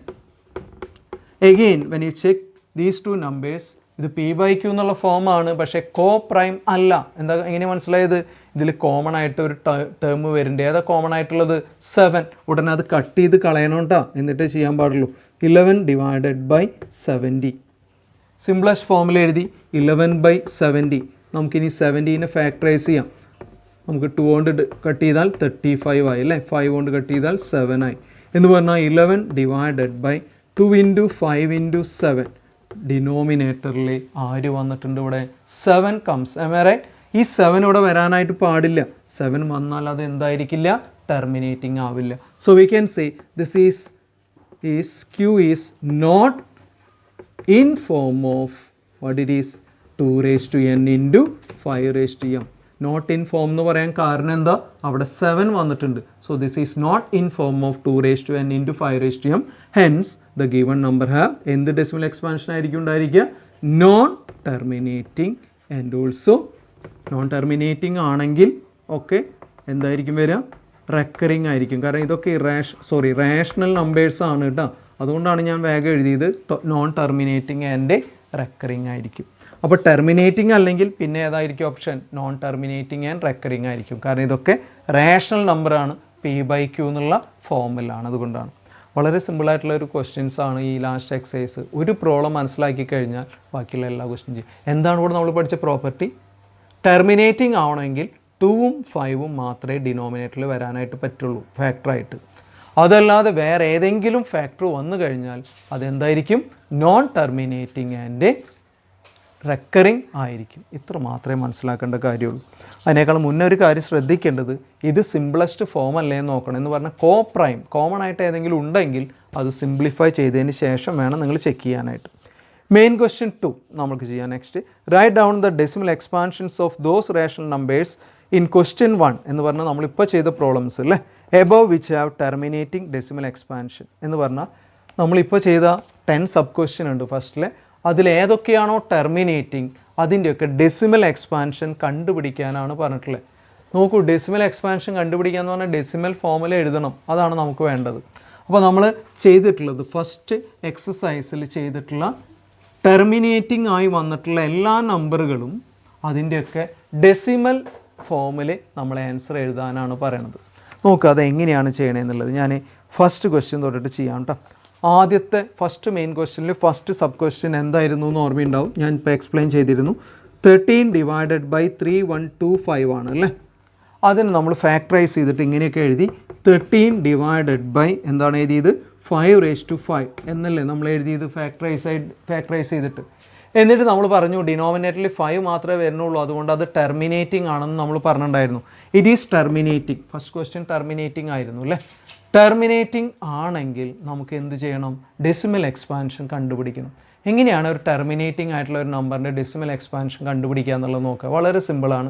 Again, when you check these two numbers, ഇത് p/q എന്നുള്ള ഫോമാണ്, പക്ഷേ കോപ്രൈം അല്ല. എന്താ എങ്ങനെ മനസ്സിലായത്? ഇതിൽ കോമൺ ആയിട്ട് ഒരു ടേം വരുന്നുണ്ട്. ഏതാ കോമൺ ആയിട്ടുള്ളത്? 7. ഉടനെ അത് കട്ട് ചെയ്ത് കളയണം കേട്ടോ, എന്നിട്ടേ ചെയ്യാൻ പാടുള്ളൂ. 11 divided by 70. സിംപ്ലസ്റ്റ് ഫോമിൽ എഴുതി 11/70. നമുക്കിനി 70നെ ഫാക്ടറൈസ് ചെയ്യാം. നമുക്ക് 2 കൊണ്ട് കട്ട് ചെയ്താൽ 35 ആയി അല്ലേ. 5 കൊണ്ട് കട്ട് ചെയ്താൽ 7 ആയി. എന്ന് പറഞ്ഞാൽ 11 ഡിവൈഡഡ് ബൈ 2 ഇൻറ്റു 5 ഇൻറ്റു 7. ഡിനോമിനേറ്ററിൽ ആര് വന്നിട്ടുണ്ട് ഇവിടെ? 7 കംസ്. റൈറ്റ്. ഈ 7 ഇവിടെ വരാനായിട്ട് പാടില്ല. 7 വന്നാൽ അത് എന്തായിരിക്കില്ല? ടെർമിനേറ്റിംഗ് ആവില്ല. So we can say this is q is not in form of what it is 2n into 5m. Not in form എന്ന് പറയാൻ കാരണം എന്താ? അവിടെ 7 വന്നിട്ടുണ്ട്. So this is not in form of 2n into 5m. Hence the given number have എന്ത് decimal expansion ആയിരിക്കും ഉണ്ടായിരിക്കുക? Non terminating. And also non terminating ആണെങ്കിൽ ഓക്കെ എന്തായിരിക്കും വരിക? റെക്കറിങ് ആയിരിക്കും. കാരണം ഇതൊക്കെ റേഷണൽ നമ്പേഴ്സ് ആണ് കേട്ടോ. അതുകൊണ്ടാണ് ഞാൻ വേഗം എഴുതിയത് നോൺ ടെർമിനേറ്റിംഗ് ആൻഡ് റെക്കറിങ് ആയിരിക്കും. അപ്പോൾ ടെർമിനേറ്റിംഗ് അല്ലെങ്കിൽ പിന്നെ ഏതായിരിക്കും option? Non terminating and recurring ആയിരിക്കും. കാരണം ഇതൊക്കെ റേഷണൽ നമ്പറാണ്, P/Q എന്നുള്ള ഫോമിലാണ്. അതുകൊണ്ടാണ് വളരെ സിമ്പിളായിട്ടുള്ള ഒരു ക്വസ്റ്റ്യൻസ് ആണ് ഈ ലാസ്റ്റ് എക്സസൈസ്. ഒരു പ്രോബ്ലം മനസ്സിലാക്കി കഴിഞ്ഞാൽ ബാക്കിയുള്ള എല്ലാ ക്വസ്റ്റ്യൻ ചെയ്യും. എന്താണ് ഇവിടെ നമ്മൾ പഠിച്ച പ്രോപ്പർട്ടി? ടെർമിനേറ്റിംഗ് ആവണമെങ്കിൽ 2ഉം 5ഉം മാത്രമേ ഡിനോമിനേറ്ററിൽ വരാനായിട്ട് പറ്റുള്ളൂ ഫാക്ടറായിട്ട്. അതല്ലാതെ വേറെ ഏതെങ്കിലും ഫാക്ടർ വന്നു കഴിഞ്ഞാൽ അതെന്തായിരിക്കും? നോൺ ടെർമിനേറ്റിംഗ് ആൻഡ് റെക്കറിങ് ആയിരിക്കും. ഇത്ര മാത്രമേ മനസ്സിലാക്കേണ്ട കാര്യമുള്ളൂ. അതിനേക്കാൾ മുന്നേ ഒരു കാര്യം ശ്രദ്ധിക്കേണ്ടത്, ഇത് സിംപിളസ്റ്റ് ഫോം അല്ലേ എന്ന് നോക്കണം. എന്ന് പറഞ്ഞാൽ കോപ്രൈം കോമൺ ആയിട്ട് ഏതെങ്കിലും ഉണ്ടെങ്കിൽ അത് സിംപ്ലിഫൈ ചെയ്തതിന് ശേഷം വേണം നിങ്ങൾ ചെക്ക് ചെയ്യാനായിട്ട്. മെയിൻ ക്വസ്റ്റ്യൻ 2 നമുക്ക് ചെയ്യാം. Next, write down the decimal expansions of those rational numbers in question 1 എന്ന് പറഞ്ഞാൽ നമ്മളിപ്പോൾ ചെയ്ത പ്രോബ്ലംസ് അല്ലേ, above which have terminating decimal expansion എന്ന് പറഞ്ഞാൽ നമ്മളിപ്പോൾ ചെയ്ത 10 സബ് ക്വസ്റ്റ്യൻ ഉണ്ട് ഫസ്റ്റിലെ. അതിലേതൊക്കെയാണോ ടെർമിനേറ്റിംഗ് അതിൻ്റെയൊക്കെ ഡെസിമൽ എക്സ്പാൻഷൻ കണ്ടുപിടിക്കാനാണ് പറഞ്ഞിട്ടുള്ളത്. നോക്കൂ, ഡെസിമൽ എക്സ്പാൻഷൻ കണ്ടുപിടിക്കുക എന്ന് പറഞ്ഞാൽ ഡെസിമൽ ഫോമുല എഴുതണം. അതാണ് നമുക്ക് വേണ്ടത്. അപ്പോൾ നമ്മൾ ചെയ്തിട്ടുള്ളത് ഫസ്റ്റ് എക്സസൈസിൽ ചെയ്തിട്ടുള്ള ടെർമിനേറ്റിംഗ് ആയി വന്നിട്ടുള്ള എല്ലാ നമ്പറുകളും അതിൻ്റെയൊക്കെ ഡെസിമൽ ഫോമിൽ നമ്മൾ ആൻസർ എഴുതാനാണ് പറയണത്. നോക്കുക അതെങ്ങനെയാണ് ചെയ്യണമെന്നുള്ളത്. ഞാൻ ഫസ്റ്റ് ക്വസ്റ്റ്യൻ തൊട്ടിട്ട് ചെയ്യാം കേട്ടോ. ആദ്യത്തെ ഫസ്റ്റ് മെയിൻ ക്വസ്റ്റ്യനിൽ ഫസ്റ്റ് സബ് ക്വസ്റ്റ്യൻ എന്തായിരുന്നു എന്ന് ഓർമ്മയുണ്ടാവും. ഞാൻ ഇപ്പോൾ എക്സ്പ്ലെയിൻ ചെയ്തിരുന്നു. 13 ഡിവൈഡഡ് ബൈ 3125 ആണ് അല്ലേ. അതിന് നമ്മൾ ഫാക്ടറൈസ് ചെയ്തിട്ട് ഇങ്ങനെയൊക്കെ എഴുതി. 13 ഡിവൈഡഡ് ബൈ എന്താണ് എഴുതിയത്? 5⁵5 എന്നല്ലേ നമ്മൾ എഴുതിയത് ഫാക്ടറൈസ് ചെയ്തിട്ട്. എന്നിട്ട് നമ്മൾ പറഞ്ഞു ഡിനോമിനേറ്ററിൽ 5 മാത്രമേ വരുന്നുള്ളൂ, അതുകൊണ്ട് അത് ടെർമിനേറ്റിംഗ് ആണെന്ന് നമ്മൾ പറഞ്ഞിട്ടുണ്ടായിരുന്നു. It is terminating. First question terminating ആയിരുന്നു അല്ലേ. ടെർമിനേറ്റിംഗ് ആണെങ്കിൽ നമുക്ക് എന്ത് ചെയ്യണം? ഡെസിമൽ എക്സ്പാൻഷൻ കണ്ടുപിടിക്കണം. എങ്ങനെയാണ് ഒരു ടെർമിനേറ്റിംഗ് ആയിട്ടുള്ള ഒരു നമ്പറിൻ്റെ ഡെസിമൽ എക്സ്പാൻഷൻ കണ്ടുപിടിക്കുക എന്നുള്ളത് നോക്കുക. വളരെ സിമ്പിളാണ്.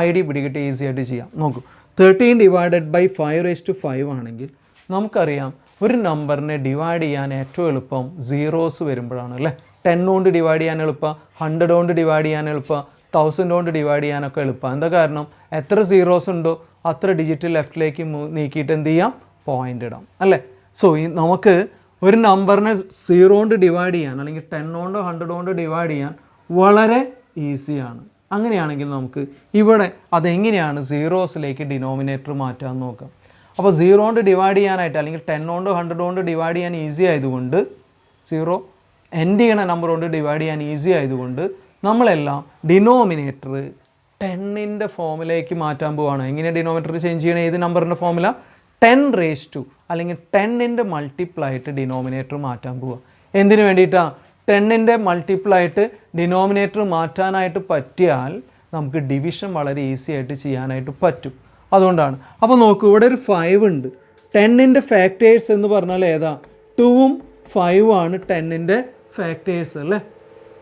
ഐഡിയ പിടികിട്ട് ഈസി ആയിട്ട് ചെയ്യാം. നോക്കൂ, 13 ഡിവൈഡഡ് ബൈ 5⁵5 ആണെങ്കിൽ നമുക്കറിയാം ഒരു നമ്പറിനെ ഡിവൈഡ് ചെയ്യാൻ ഏറ്റവും എളുപ്പം സീറോസ് വരുമ്പോഴാണ് അല്ലേ. 10 കൊണ്ട് ഡിവൈഡ് ചെയ്യാൻ എളുപ്പം, 100 കൊണ്ട് ഡിവൈഡ് ചെയ്യാൻ എളുപ്പം, 1000 കൊണ്ട് ഡിവൈഡ് ചെയ്യാനൊക്കെ എളുപ്പം. എന്താ കാരണം? എത്ര സീറോസ് ഉണ്ടോ അത്ര ഡിജിറ്റ് ലെഫ്റ്റിലേക്ക് നീക്കിയിട്ട് എന്ത് ചെയ്യാം? പോയിൻ്റ് ഇടാം അല്ലേ. സോ നമുക്ക് ഒരു നമ്പറിനെ 0 കൊണ്ട് ഡിവൈഡ് ചെയ്യാൻ അല്ലെങ്കിൽ 10 കൊണ്ടോ 100 കൊണ്ടോ ഡിവൈഡ് ചെയ്യാൻ വളരെ ഈസിയാണ്. അങ്ങനെയാണെങ്കിൽ നമുക്ക് ഇവിടെ അതെങ്ങനെയാണ് സീറോസിലേക്ക് ഡിനോമിനേറ്റർ മാറ്റാമെന്ന് നോക്കാം. അപ്പോൾ 0 കൊണ്ട് ഡിവൈഡ് ചെയ്യാനായിട്ട് അല്ലെങ്കിൽ 10 കൊണ്ടോ 100 കൊണ്ടോ ഡിവൈഡ് ചെയ്യാൻ ഈസി ആയതുകൊണ്ട്, 0 എൻഡ് ചെയ്യണ നമ്പർ കൊണ്ട് ഡിവൈഡ് ചെയ്യാൻ ഈസി ആയതുകൊണ്ട് നമ്മളെല്ലാം ഡിനോമിനേറ്റർ 10ൻ്റെ ഫോമിലേക്ക് മാറ്റാൻ പോവുകയാണ്. എങ്ങനെ ഡിനോമിനേറ്റർ ചേഞ്ച് ചെയ്യണേ? ഏത് നമ്പറിൻ്റെ ഫോമുല? 10⁻² അല്ലെങ്കിൽ 10ൻ്റെ മൾട്ടിപ്പിൾ ആയിട്ട് ഡിനോമിനേറ്റർ മാറ്റാൻ പോവുക. എന്തിനു വേണ്ടിയിട്ടാണ്? 10ൻ്റെ മൾട്ടിപ്പിൾ ആയിട്ട് ഡിനോമിനേറ്റർ മാറ്റാനായിട്ട് പറ്റിയാൽ നമുക്ക് ഡിവിഷൻ വളരെ ഈസി ആയിട്ട് ചെയ്യാനായിട്ട് പറ്റും. അതുകൊണ്ടാണ്. അപ്പോൾ നോക്കൂ, ഇവിടെ ഒരു 5 ഉണ്ട്. 10ൻ്റെ ഫാക്ടേഴ്സ് എന്ന് പറഞ്ഞാൽ ഏതാ? 2ഉം 5ഉം ആണ് 10ൻ്റെ ഫാക്ടേഴ്സ് അല്ലേ.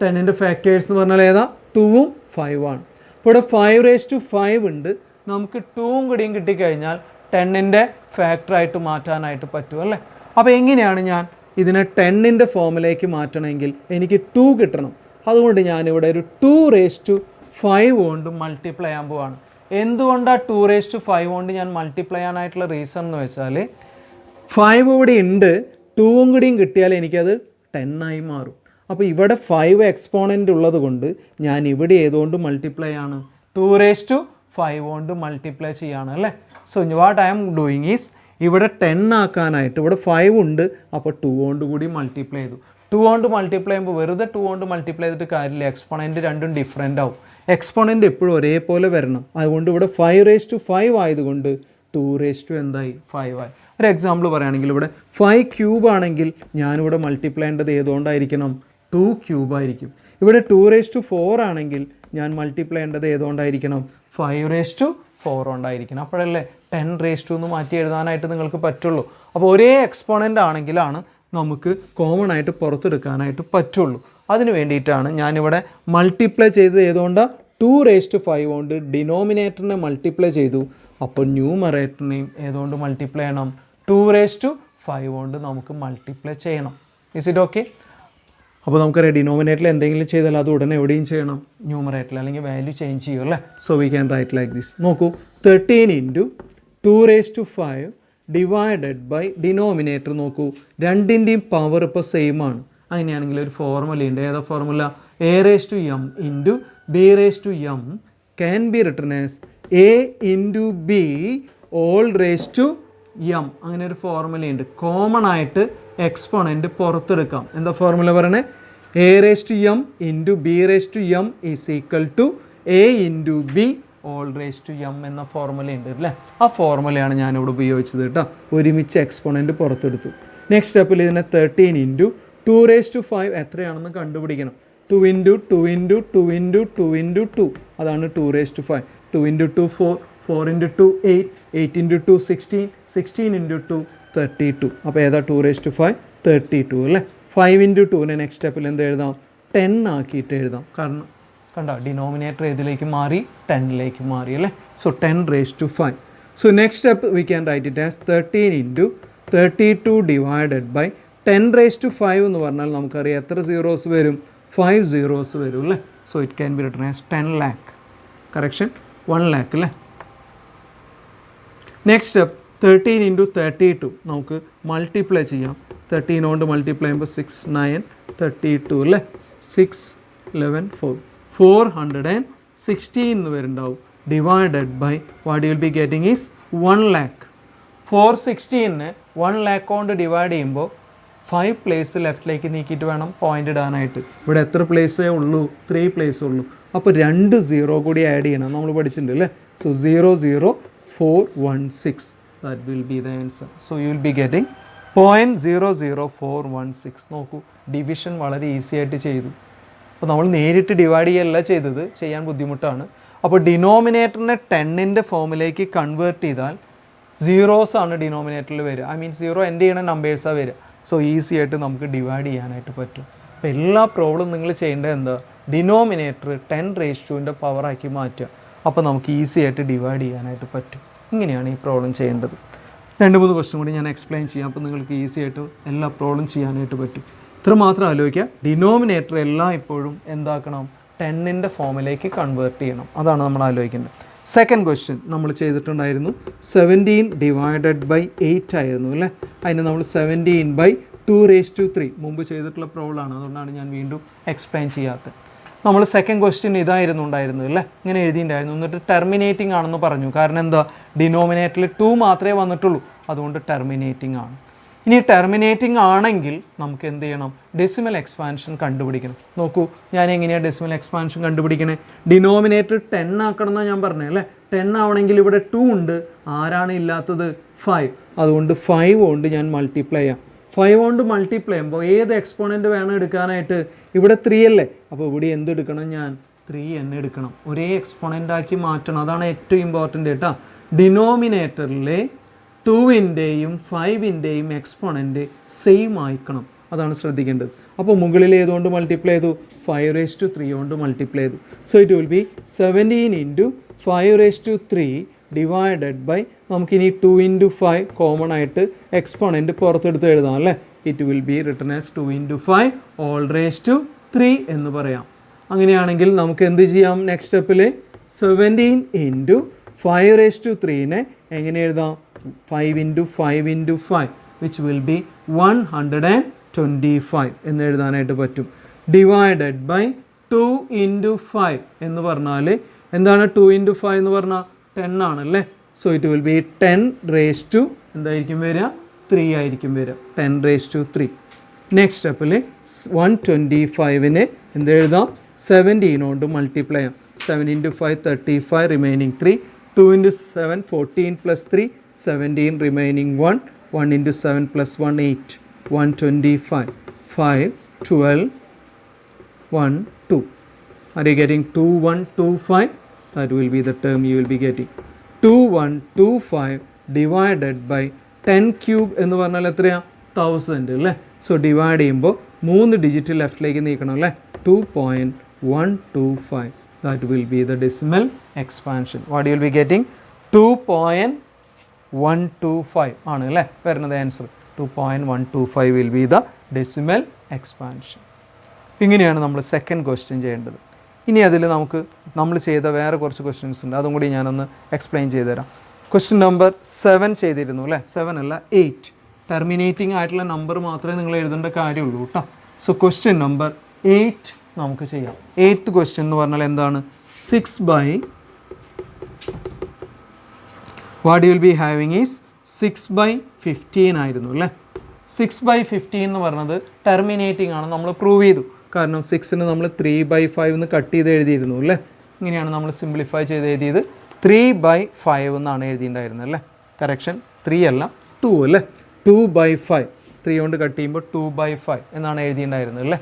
10ൻ്റെ ഫാക്ടേഴ്സ് എന്ന് പറഞ്ഞാൽ ഏതാ? 2ഉം 5ഉം ആണ്. അപ്പോൾ ഇവിടെ 5⁵5 ഉണ്ട്. നമുക്ക് 2ഉം കൂടിയും കിട്ടിക്കഴിഞ്ഞാൽ 10ൻ്റെ ഫാക്ടറായിട്ട് മാറ്റാനായിട്ട് പറ്റും അല്ലേ. അപ്പോൾ എങ്ങനെയാണ് ഞാൻ ഇതിനെ 10ൻ്റെ ഫോമിലേക്ക് മാറ്റണമെങ്കിൽ എനിക്ക് 2 കിട്ടണം. അതുകൊണ്ട് ഞാനിവിടെ ഒരു 2⁵5 കൊണ്ട് മൾട്ടിപ്ലൈ ചെയ്യാൻ പോവാണ്. എന്തുകൊണ്ടാണ് 2⁵5 കൊണ്ട് ഞാൻ മൾട്ടിപ്ലൈ ചെയ്യാനായിട്ടുള്ള റീസൺ എന്ന് വെച്ചാൽ 5 ഇവിടെ ഉണ്ട്, 2ഉം കൂടിയും കിട്ടിയാൽ എനിക്കത് 10 ആയി മാറും. അപ്പോൾ ഇവിടെ 5 എക്സ്പോണൻ്റ് ഉള്ളത് കൊണ്ട് ഞാൻ ഇവിടെ ഏതുകൊണ്ട് മൾട്ടിപ്ലൈ ആണ്? 2⁵5 കൊണ്ട് മൾട്ടിപ്ലൈ ചെയ്യാണ് അല്ലേ. So what I am doing is ഇവിടെ 10 ആക്കാനായിട്ട് ഇവിടെ 5 ഉണ്ട്, അപ്പോൾ 2 കൊണ്ട് കൂടി മൾട്ടിപ്ലൈ ചെയ്തു. 2 കൊണ്ട് മൾട്ടിപ്ലൈ ചെയ്യുമ്പോൾ വെറുതെ 2 കൊണ്ട് മൾട്ടിപ്ലൈ ചെയ്തിട്ട് കാര്യമില്ല. എക്സ്പോണൻ്റ് രണ്ടും ഡിഫറെൻ്റ് ആവും. എക്സ്പോണൻ്റ് എപ്പോഴും ഒരേപോലെ വരണം. അതുകൊണ്ട് ഇവിടെ 5⁵5 ആയതുകൊണ്ട് 2⁵ എന്തായി? 5 ആയി. ഒരു എക്സാമ്പിൾ പറയുകയാണെങ്കിൽ ഇവിടെ 5³ ആണെങ്കിൽ ഞാനിവിടെ മൾട്ടിപ്ലൈ ചെയ്യേണ്ടത് ഏതുകൊണ്ടായിരിക്കണം? 2³ ആയിരിക്കും. ഇവിടെ 2⁴ ആണെങ്കിൽ ഞാൻ മൾട്ടിപ്ലൈ ചെയ്യേണ്ടത് ഏതുകൊണ്ടായിരിക്കണം? 5⁴ കൊണ്ടായിരിക്കണം. അപ്പോഴല്ലേ 10⁻² എന്ന് മാറ്റി എഴുതാനായിട്ട് നിങ്ങൾക്ക് പറ്റുള്ളൂ. അപ്പോൾ ഒരേ എക്സ്പോണൻ്റ് ആണെങ്കിലാണ് നമുക്ക് കോമൺ ആയിട്ട് പുറത്തെടുക്കാനായിട്ട് പറ്റുള്ളൂ. അതിന് വേണ്ടിയിട്ടാണ് ഞാനിവിടെ മൾട്ടിപ്ലൈ ചെയ്തത് ഏതുകൊണ്ടാണ്? 2⁵5 കൊണ്ട് ഡിനോമിനേറ്ററിനെ മൾട്ടിപ്ലൈ ചെയ്തു. അപ്പോൾ ന്യൂമറേറ്ററിനെയും ഏതുകൊണ്ട് മൾട്ടിപ്ലൈ ചെയ്യണം? 2⁵5 കൊണ്ട് നമുക്ക് മൾട്ടിപ്ലൈ ചെയ്യണം. Is it okay? അപ്പോൾ നമുക്കറിയാം ഡിനോമിനേറ്ററിൽ എന്തെങ്കിലും ചെയ്താൽ അത് ഉടനെ എവിടെയും ചെയ്യണം? ന്യൂമറേറ്ററിൽ, അല്ലെങ്കിൽ വാല്യൂ ചേഞ്ച് ചെയ്യും അല്ലേ. So we can right like this. നോക്കൂ, 13 × 2⁵5 ഡിവൈഡഡ് ബൈ ഡിനോമിനേറ്റർ നോക്കൂ, രണ്ടിൻ്റെയും പവർ ഇപ്പോൾ സെയിം ആണ്. അങ്ങനെയാണെങ്കിൽ ഒരു ഫോർമുലയുണ്ട്. ഏതാ formula? a⁻m × b⁻m can be written as a × b all raised to M അങ്ങനെ ഒരു ഫോർമുലയുണ്ട്. കോമൺ ആയിട്ട് എക്സ്പോണൻറ്റ് പുറത്തെടുക്കാം. എന്താ ഫോർമുല പറയണേ? A raise to m into b raise to m is equal to a into b all raise to m എന്ന ഫോർമുലയുണ്ട് അല്ലേ? ആ ഫോർമുലയാണ് ഞാനിവിടെ ഉപയോഗിച്ചത് കേട്ടോ. ഒരുമിച്ച് എക്സ്പോണൻറ്റ് പുറത്തെടുത്തു. നെക്സ്റ്റ് സ്റ്റെപ്പിൽ ഇതിനെ 13 ഇൻറ്റു 2 റേസ് ടു 5 എത്രയാണെന്ന് കണ്ടുപിടിക്കണം. 2 ഇൻറ്റു 2 ഇൻറ്റു 2 ഇൻറ്റു 2 ഇൻറ്റു 2 അതാണ് 2 raise to 5. 2 into 2 4, 4 into 2 8, 8 into 2 16, 16 into 2 32. അപ്പോൾ ഏതാ 2 റേസ് ടു 5? 32 അല്ലേ? 5 ഇൻറ്റു 2നെ നെക്സ്റ്റ് സ്റ്റെപ്പിൽ എന്ത് എഴുതാം? 10 ആക്കിയിട്ട് എഴുതാം. കാരണം കണ്ടോ ഡിനോമിനേറ്റർ ഏതിലേക്ക് മാറി? 10ലേക്ക് മാറി അല്ലേ? So 10 raise to 5. So next step we can write it as 13 into 32 divided by 10 raise to 5 എന്ന് പറഞ്ഞാൽ നമുക്കറിയാം എത്ര സീറോസ് വരും? 5 സീറോസ് വരും അല്ലേ? So it can be written as 10 lakh. Correction 1 lakh അല്ലേ? നെക്സ്റ്റ് സ്റ്റെപ്പ് 13 ഇൻറ്റു 32 നമുക്ക് മൾട്ടിപ്ലൈ ചെയ്യാം. 13 കൊണ്ട് മൾട്ടിപ്ലൈ ചെയ്യുമ്പോൾ 6 9 32 അല്ലേ? 6 11 4 416 എന്ന് വരുന്നുണ്ടാവും. Divided by what you will be getting is 1 lakh. 416നെ 1 lakh കൊണ്ട് ഡിവൈഡ് ചെയ്യുമ്പോൾ 5 പ്ലേസ് ലെഫ്റ്റിലേക്ക് നീക്കിയിട്ട് വേണം പോയിന്റ് ഇടാനായിട്ട്. ഇവിടെ എത്ര പ്ലേസേ ഉള്ളൂ? 3 പ്ലേസ് ഉള്ളൂ. അപ്പോൾ 2 സീറോ കൂടി ആഡ് ചെയ്യണം. നമ്മൾ പഠിച്ചിട്ടുണ്ട് അല്ലേ? So 00416 that will be the answer. So you will be getting 0.00416. നോക്കൂ, ഡിവിഷൻ വളരെ ഈസി ആയിട്ട് ചെയ്തു. അപ്പോൾ നമ്മൾ നേരിട്ട് ഡിവൈഡ് ചെയ്യല്ല ചെയ്തത്, ചെയ്യാൻ ബുദ്ധിമുട്ടാണ്. അപ്പോൾ ഡിനോമിനേറ്ററിനെ 10ൻ്റെ ഫോമിലേക്ക് കൺവേർട്ട് ചെയ്താൽ സീറോസ് ആണ് ഡിനോമിനേറ്ററിൽ വരിക. ഐ മീൻ സീറോ എൻഡ് ചെയ്യണ നമ്പേഴ്സാണ് വരിക. സോ ഈസി ആയിട്ട് നമുക്ക് ഡിവൈഡ് ചെയ്യാനായിട്ട് പറ്റും. അപ്പോൾ എല്ലാ പ്രോബ്ലം നിങ്ങൾ ചെയ്യേണ്ടത് എന്താ? ഡിനോമിനേറ്റർ 10 റേസ് ടുവിൻ്റെ പവറാക്കി മാറ്റുക. അപ്പോൾ നമുക്ക് ഈസി ആയിട്ട് ഡിവൈഡ് ചെയ്യാനായിട്ട് പറ്റും. ഇങ്ങനെയാണ് ഈ പ്രോബ്ലം ചെയ്യേണ്ടത്. 2-3 ക്വസ്റ്റ്യൻ കൂടി ഞാൻ എക്സ്പ്ലെയിൻ ചെയ്യാം. അപ്പോൾ നിങ്ങൾക്ക് ഈസി ആയിട്ട് എല്ലാ പ്രോബ്ലം ചെയ്യാനായിട്ട് പറ്റും. ഇത്ര മാത്രം ആലോചിക്കുക. ഡിനോമിനേറ്റർ എല്ലാം ഇപ്പോഴും എന്താക്കണം? 10ൻ്റെ ഫോമിലേക്ക് കൺവേർട്ട് ചെയ്യണം. അതാണ് നമ്മൾ ആലോചിക്കേണ്ടത്. സെക്കൻഡ് ക്വസ്റ്റ്യൻ നമ്മൾ ചെയ്തിട്ടുണ്ടായിരുന്നു. 17 ഡിവൈഡഡ് ബൈ 8 ആയിരുന്നു അല്ലേ? അതിന് നമ്മൾ 17 ബൈ 2 റേസ് ടു 3 മുമ്പ് ചെയ്തിട്ടുള്ള പ്രോബ്ലമാണ്. അതുകൊണ്ടാണ് ഞാൻ വീണ്ടും എക്സ്പ്ലെയിൻ ചെയ്യാത്തത്. നമ്മൾ സെക്കൻഡ് ക്വസ്റ്റ്യൻ ഇതായിരുന്നു ഉണ്ടായിരുന്നത് അല്ലേ? ഇങ്ങനെ എഴുതിയിട്ടുണ്ടായിരുന്നു. എന്നിട്ട് ടെർമിനേറ്റിംഗ് ആണെന്ന് പറഞ്ഞു. കാരണം എന്താ? ഡിനോമിനേറ്ററിൽ 2 മാത്രമേ വന്നിട്ടുള്ളൂ. അതുകൊണ്ട് ടെർമിനേറ്റിംഗ് ആണ്. ഇനി ടെർമിനേറ്റിംഗ് ആണെങ്കിൽ നമുക്ക് എന്ത് ചെയ്യണം? ഡെസിമൽ എക്സ്പാൻഷൻ കണ്ടുപിടിക്കണം. നോക്കൂ, ഞാൻ എങ്ങനെയാണ് ഡെസിമൽ എക്സ്പാൻഷൻ കണ്ടുപിടിക്കണേ? ഡിനോമിനേറ്റർ 10 ആക്കണം എന്നാണ് ഞാൻ പറഞ്ഞത് അല്ലേ? 10 ആവണമെങ്കിൽ ഇവിടെ 2 ഉണ്ട്. ആരാണ് ഇല്ലാത്തത്? 5. അതുകൊണ്ട് 5 കൊണ്ട് ഞാൻ മൾട്ടിപ്ലൈ ചെയ്യാം. 5 കൊണ്ട് മൾട്ടിപ്ലൈ ചെയ്യുമ്പോൾ ഏത് എക്സ്പോണൻറ്റ് വേണം എടുക്കാനായിട്ട്? ഇവിടെ 3 അല്ലേ? അപ്പോൾ ഇവിടെ എന്തെടുക്കണം? ഞാൻ 3 തന്നെ എടുക്കണം. ഒരേ എക്സ്പോണൻ്റ് മാറ്റണം. അതാണ് ഏറ്റവും ഇമ്പോർട്ടൻ്റ് കേട്ടോ. ഡിനോമിനേറ്ററിലെ 2ൻ്റെയും 5ൻ്റെയും എക്സ്പോണൻ്റ് സെയിം ആയിക്കണം. അതാണ് ശ്രദ്ധിക്കേണ്ടത്. അപ്പോൾ മുകളിൽ ഏതുകൊണ്ട് മൾട്ടിപ്ലൈ ചെയ്തു? 5 റേസ് ടു 3 കൊണ്ട് മൾട്ടിപ്ലൈ ചെയ്തു. So it will be 17 into 5 raise to 3 divided by നമുക്കിനി 2 ഇൻറ്റു 5 കോമൺ ആയിട്ട് എക്സ്പോണൻ്റ് പുറത്തെടുത്ത് എഴുതാം അല്ലേ? It will be written as 2 into 5 all raise to 3 എന്ന് പറയാം. അങ്ങനെയാണെങ്കിൽ നമുക്ക് എന്ത് ചെയ്യാം? നെക്സ്റ്റ് സ്റ്റെപ്പിൽ 17 ഇൻറ്റു 5 റേസ് ടു 3നെ എങ്ങനെ എഴുതാം? 5 into 5 into 5 which will be 125 എന്ന് എഴുതാനായിട്ട് പറ്റും. ഡിവൈഡഡ് ബൈ 2 ഇൻറ്റു 5 എന്ന് പറഞ്ഞാൽ എന്താണ്? 2 ഇൻറ്റു 5 എന്ന് പറഞ്ഞാൽ 10 ആണല്ലേ? So it will be 10 raise to എന്തായിരിക്കും വരിക? 3 ആയിരിക്കും വരിക. 10 റേസ് ടു 3. നെക്സ്റ്റ് സ്റ്റെപ്പിൽ 125നെ എന്ത് എഴുതാം? 17 കൊണ്ട് മൾട്ടിപ്ലൈ ചെയ്യാം. 7 into 5 35 remaining 3. 2 into 7 14 plus 3 17 remaining 1. 1 into 7 plus 1 8. 125 5 12 1 2. Are you getting 2125? That will be the term you will be getting. 2125 divided by 10 cube എന്ന് പറഞ്ഞാൽ എത്രയാണ്? 1000 അല്ലേ? സോ ഡിവൈഡ് ചെയ്യുമ്പോൾ 3 ഡിജിറ്റ് ലെഫ്റ്റിലേക്ക് നീക്കണം അല്ലേ? 2.125. That will be the decimal expansion. What you will be getting? 2.125 ആണ് അല്ലേ വരുന്നത് answer? 2.125 will be the decimal expansion. ഇങ്ങനെയാണ് നമ്മൾ സെക്കൻഡ് ക്വസ്റ്റ്യൻ ചെയ്യേണ്ടത്. ഇനി അതിൽ നമ്മൾ ചെയ്ത വേറെ കുറച്ച് ക്വസ്റ്റ്യൻസ് ഉണ്ട്. അതും കൂടി ഞാനൊന്ന് എക്സ്പ്ലെയിൻ ചെയ്തു തരാം. ക്വസ്റ്റ്യൻ നമ്പർ 7 ചെയ്തിരുന്നു അല്ലേ? 7 അല്ല 8. ടെർമിനേറ്റിംഗ് ആയിട്ടുള്ള നമ്പർ മാത്രമേ നിങ്ങൾ എഴുതേണ്ട കാര്യമുള്ളൂ കേട്ടോ. സോ ക്വസ്റ്റ്യൻ നമ്പർ 8 നമുക്ക് ചെയ്യാം. 8th ക്വസ്റ്റ്യൻ എന്ന് പറഞ്ഞാൽ എന്താണ്? 6 by what you will be having is 6/15 ആയിരുന്നു അല്ലേ. 6/15 എന്ന് പറഞ്ഞത് ടെർമിനേറ്റിംഗ് ആണ്, നമ്മൾ പ്രൂവ് ചെയ്തു. കാരണം 6ന് നമ്മൾ 3/5 എന്ന് കട്ട് ചെയ്ത് എഴുതിയിരുന്നു അല്ലേ. ഇങ്ങനെയാണ് നമ്മൾ സിംപ്ലിഫൈ ചെയ്ത് എഴുതിയത്. 3/5 എന്നാണ് എഴുതിയിട്ടുണ്ടായിരുന്നത് അല്ലേ. കറക്ഷൻ 3 അല്ല 2 അല്ലേ. 2/5 3 കൊണ്ട് കട്ട് ചെയ്യുമ്പോൾ 2/5 എന്നാണ് എഴുതിയിട്ടുണ്ടായിരുന്നത് അല്ലേ.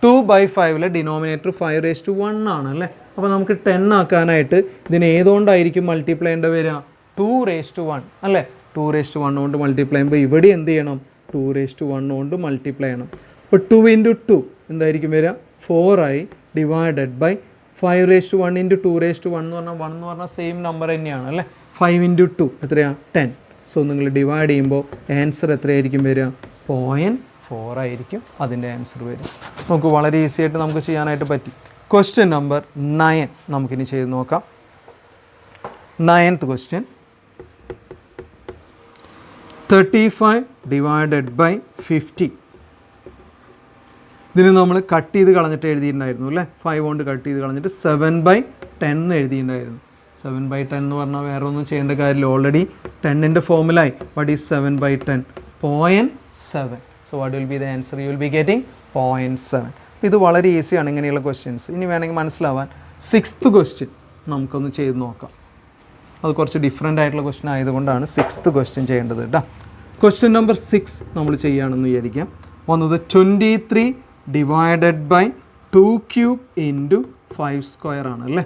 2/5 ഡിനോമിനേറ്റർ 5⁻1 ആണ് അല്ലേ. അപ്പോൾ നമുക്ക് 10 ആക്കാനായിട്ട് ഇതിന് ഏതുകൊണ്ടായിരിക്കും മൾട്ടിപ്ലൈ ചെയ്യേണ്ടി വരിക? 2⁻1 അല്ലേ. 2⁻1 കൊണ്ട് മൾട്ടിപ്ലൈ ചെയ്യുമ്പോൾ ഇവിടെ എന്ത് ചെയ്യണം? 2⁻1 കൊണ്ട് മൾട്ടിപ്ലൈ ചെയ്യണം. അപ്പോൾ 2 × 2 എന്തായിരിക്കും വരിക? 4i ഡിവൈഡഡ് ബൈ 5⁻1 × 2⁻1 എന്ന് പറഞ്ഞാൽ 1 എന്ന് പറഞ്ഞാൽ സെയിം നമ്പർ തന്നെയാണ് അല്ലേ. 5 × 2 എത്രയാണ്? 10. സോ നിങ്ങൾ ഡിവൈഡ് ചെയ്യുമ്പോൾ ആൻസർ എത്രയായിരിക്കും വരിക? 0.4 ആയിരിക്കും അതിൻ്റെ ആൻസർ വരിക. നമുക്ക് വളരെ ഈസി ആയിട്ട് നമുക്ക് ചെയ്യാനായിട്ട് പറ്റി. ക്വസ്റ്റ്യൻ നമ്പർ 9 നമുക്കിനി ചെയ്ത് നോക്കാം. 9th question. 35 divided by 50. ഇതിന് നമ്മൾ കട്ട് ചെയ്ത് കളഞ്ഞിട്ട് എഴുതിയിട്ടുണ്ടായിരുന്നു അല്ലേ. 5 കൊണ്ട് കട്ട് ചെയ്ത് കളഞ്ഞിട്ട് 7/10 എന്ന് എഴുതിയിട്ടുണ്ടായിരുന്നു. 7/10 എന്ന് പറഞ്ഞാൽ വേറെ ഒന്നും ചെയ്യേണ്ട കാര്യമില്ല. ഓൾറെഡി 10ൻ്റെ ഫോമുലായി. What is 7/10? 0.7. So what will be the answer? You will be getting 0.7. ഇത് വളരെ ഈസിയാണ് ഇങ്ങനെയുള്ള ക്വസ്റ്റ്യൻസ്. ഇനി വേണമെങ്കിൽ മനസ്സിലാവാൻ 6th ക്വസ്റ്റ്യൻ നമുക്കൊന്ന് ചെയ്ത് നോക്കാം. അത് കുറച്ച് ഡിഫറെൻ്റ് ആയിട്ടുള്ള ക്വസ്റ്റ്യൻ ആയതുകൊണ്ടാണ് 6th ക്വസ്റ്റ്യൻ ചെയ്യേണ്ടത് കേട്ടോ. ക്വസ്റ്റ്യൻ നമ്പർ 6 നമ്മൾ ചെയ്യുകയാണെന്ന് വിചാരിക്കാം. വന്നത് 23 ഡിവൈഡഡ് ബൈ 2³ ഇൻറ്റു 5² ആണ് അല്ലേ.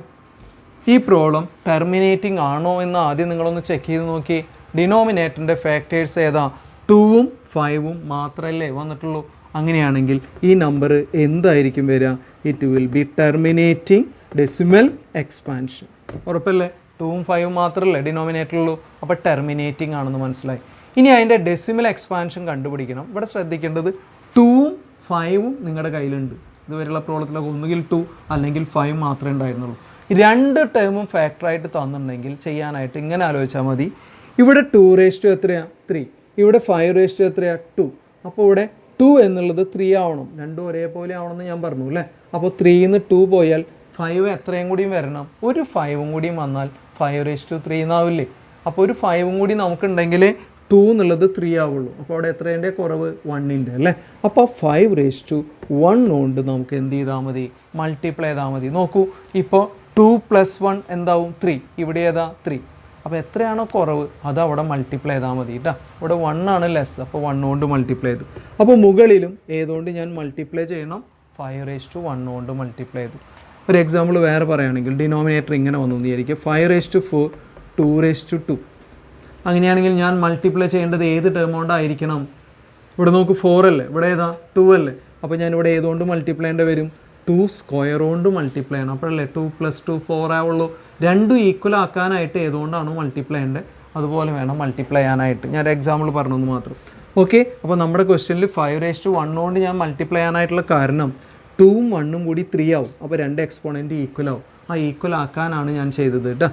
ഈ പ്രോബ്ലം ടെർമിനേറ്റിംഗ് ആണോ എന്ന് ആദ്യം നിങ്ങളൊന്ന് ചെക്ക് ചെയ്ത് നോക്കി. ഡിനോമിനേറ്ററിൻ്റെ ഫാക്ടേഴ്സ് ഏതാ? 2ഉം 5ഉം മാത്രമല്ലേ വന്നിട്ടുള്ളൂ. അങ്ങനെയാണെങ്കിൽ ഈ നമ്പർ എന്തായിരിക്കും വരിക? It will be terminating decimal expansion. ഉറപ്പല്ലേ? 2ഉം 5ഉം മാത്രമല്ലേ ഡിനോമിനേറ്ററുള്ളൂ. അപ്പോൾ ടെർമിനേറ്റിംഗ് ആണെന്ന് മനസ്സിലായി. ഇനി അതിൻ്റെ ഡെസിമൽ എക്സ്പാൻഷൻ കണ്ടുപിടിക്കണം. ഇവിടെ ശ്രദ്ധിക്കേണ്ടത് 2ഉം 5ഉം നിങ്ങളുടെ കയ്യിലുണ്ട്. ഇതുവരെയുള്ള പ്രോബ്ലത്തിലൊക്കെ ഒന്നുകിൽ 2 അല്ലെങ്കിൽ 5 മാത്രമേ ഉണ്ടായിരുന്നുള്ളൂ. രണ്ട് ടേമും ഫാക്ടറായിട്ട് തന്നിട്ടുണ്ടെങ്കിൽ ചെയ്യാനായിട്ട് ഇങ്ങനെ ആലോചിച്ചാൽ മതി. ഇവിടെ 2⁻2 എത്രയാണ്? 3. ഇവിടെ 5⁻2 എത്രയാണ്? 2. അപ്പോൾ ഇവിടെ 2 എന്നുള്ളത് 3 ആവണം. രണ്ടും ഒരേപോലെ ആവണമെന്ന് ഞാൻ പറഞ്ഞു അല്ലേ. അപ്പോൾ 3ന്ന് 2 പോയാൽ 5 എത്രയും കൂടിയും വരണം? ഒരു 5ഉം കൂടിയും വന്നാൽ 5⁻3 എന്നാവില്ലേ. അപ്പോൾ ഒരു 5ഉം കൂടി നമുക്കുണ്ടെങ്കിൽ 2 എന്നുള്ളത് 3 ആവുള്ളൂ. അപ്പോൾ അവിടെ എത്രേൻ്റെ കുറവ്? 1ൻ്റെ അല്ലേ. അപ്പോൾ 5⁻1 കൊണ്ട് നമുക്ക് എന്ത് ചെയ്താൽ മതി? മൾട്ടിപ്ലൈ ചെയ്താൽ മതി. നോക്കൂ, ഇപ്പോൾ 2 + 1 എന്താവും? 3. ഇവിടെ ഏതാ? 3. അപ്പോൾ എത്രയാണോ കുറവ് അത് അവിടെ മൾട്ടിപ്ലൈ ചെയ്താൽ മതി കേട്ടോ. ഇവിടെ 1 ആണ് ലെസ്. അപ്പോൾ 1 കൊണ്ട് മൾട്ടിപ്ലൈ ചെയ്തു. അപ്പോൾ മുകളിലും ഏതുകൊണ്ട് ഞാൻ മൾട്ടിപ്ലൈ ചെയ്യണം? 5⁻1 കൊണ്ട് മൾട്ടിപ്ലൈ ചെയ്തു. ഒരു എക്സാമ്പിൾ വേറെ പറയുകയാണെങ്കിൽ ഡിനോമിനേറ്റർ ഇങ്ങനെ വന്നു വിചാരിക്കുക. 5⁻4 2⁻2. അങ്ങനെയാണെങ്കിൽ ഞാൻ മൾട്ടിപ്ലൈ ചെയ്യേണ്ടത് ഏത് ടേം കൊണ്ടായിരിക്കണം? ഇവിടെ നോക്ക് 4 അല്ലേ, ഇവിടെ ഏതാ? 2 അല്ലേ. അപ്പോൾ ഞാൻ ഇവിടെ ഏതുകൊണ്ട് മൾട്ടിപ്ലൈ ചെയ്യേണ്ടി വരും? 2² കൊണ്ട് മൾട്ടിപ്ലൈ ചെയ്യണം. അപ്പോഴല്ലേ 2 + 2 4 ആവുള്ളൂ. രണ്ടും ഈക്വൽ ആക്കാനായിട്ട് ഏതുകൊണ്ടാണ് മൾട്ടിപ്ലൈ ചെയ്യേണ്ടത് അതുപോലെ വേണം മൾട്ടിപ്ലൈ ചെയ്യാനായിട്ട്. ഞാൻ ഒരു എക്സാമ്പിൾ പറഞ്ഞെന്ന് മാത്രം. ഓക്കെ. അപ്പോൾ നമ്മുടെ ക്വസ്റ്റ്യനിൽ 5⁻1 കൊണ്ട് ഞാൻ മൾട്ടിപ്ലൈ ചെയ്യാനായിട്ടുള്ള കാരണം 2ഉം 1ഉം കൂടി 3 ആവും. അപ്പോൾ രണ്ട് എക്സ്പോണൻറ്റ് ഈക്വൽ ആവും. ആ ഈക്വൽ ആക്കാനാണ് ഞാൻ ചെയ്തത് കേട്ടോ.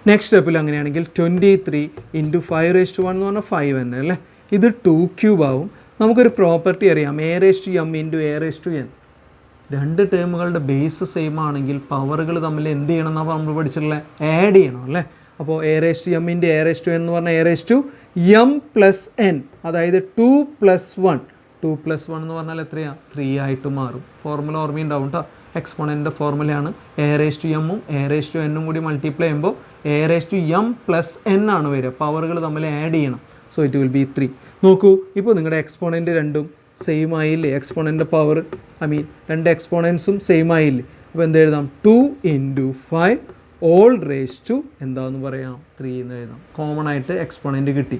നെക്സ്റ്റ് സ്റ്റെപ്പിൽ അങ്ങനെയാണെങ്കിൽ 23 × 5⁻1 എന്ന് പറഞ്ഞാൽ 5 തന്നെ അല്ലേ. ഇത് 2³ ആവും. നമുക്കൊരു പ്രോപ്പർട്ടി അറിയാം, a⁻m × a⁻n. രണ്ട് ടേമുകളുടെ ബേസ് സെയിം ആണെങ്കിൽ പവറുകൾ തമ്മിൽ എന്ത് ചെയ്യണം എന്നാണ് നമ്മൾ പഠിച്ചിട്ടുള്ളത്? ആഡ് ചെയ്യണം അല്ലേ. അപ്പോൾ a⁻m × a⁻n എന്ന് പറഞ്ഞാൽ a⁻m + n, അതായത് 2 + 1. 2 + 1 എന്ന് പറഞ്ഞാൽ എത്രയാണ്? 3 ആയിട്ട് മാറും. ഫോർമുല ഓർമ്മയുണ്ടാവും കേട്ടോ. എക്സ്പോണൻറ്റിൻ്റെ ഫോർമുലയാണ്. a⁻m ഉം a⁻n കൂടി മൾട്ടിപ്ലൈ ചെയ്യുമ്പോൾ a⁻m + n ആണ് വരിക. പവറുകൾ തമ്മിൽ ആഡ് ചെയ്യണം. So it will B 3. നോക്കൂ, ഇപ്പോൾ നിങ്ങളുടെ എക്സ്പോണൻറ്റ് രണ്ടും സെയിം ആയില്ലേ? എക്സ്പോണൻ്റ് പവർ രണ്ട് എക്സ്പോണൻസും സെയിം ആയില്ലേ? അപ്പോൾ എന്ത് എഴുതാം? 2 × 5 all⁻⁻, എന്താണെന്ന് പറയാം? 3 എന്ന് എഴുതാം. കോമൺ ആയിട്ട് എക്സ്പോണൻറ്റ് കിട്ടി.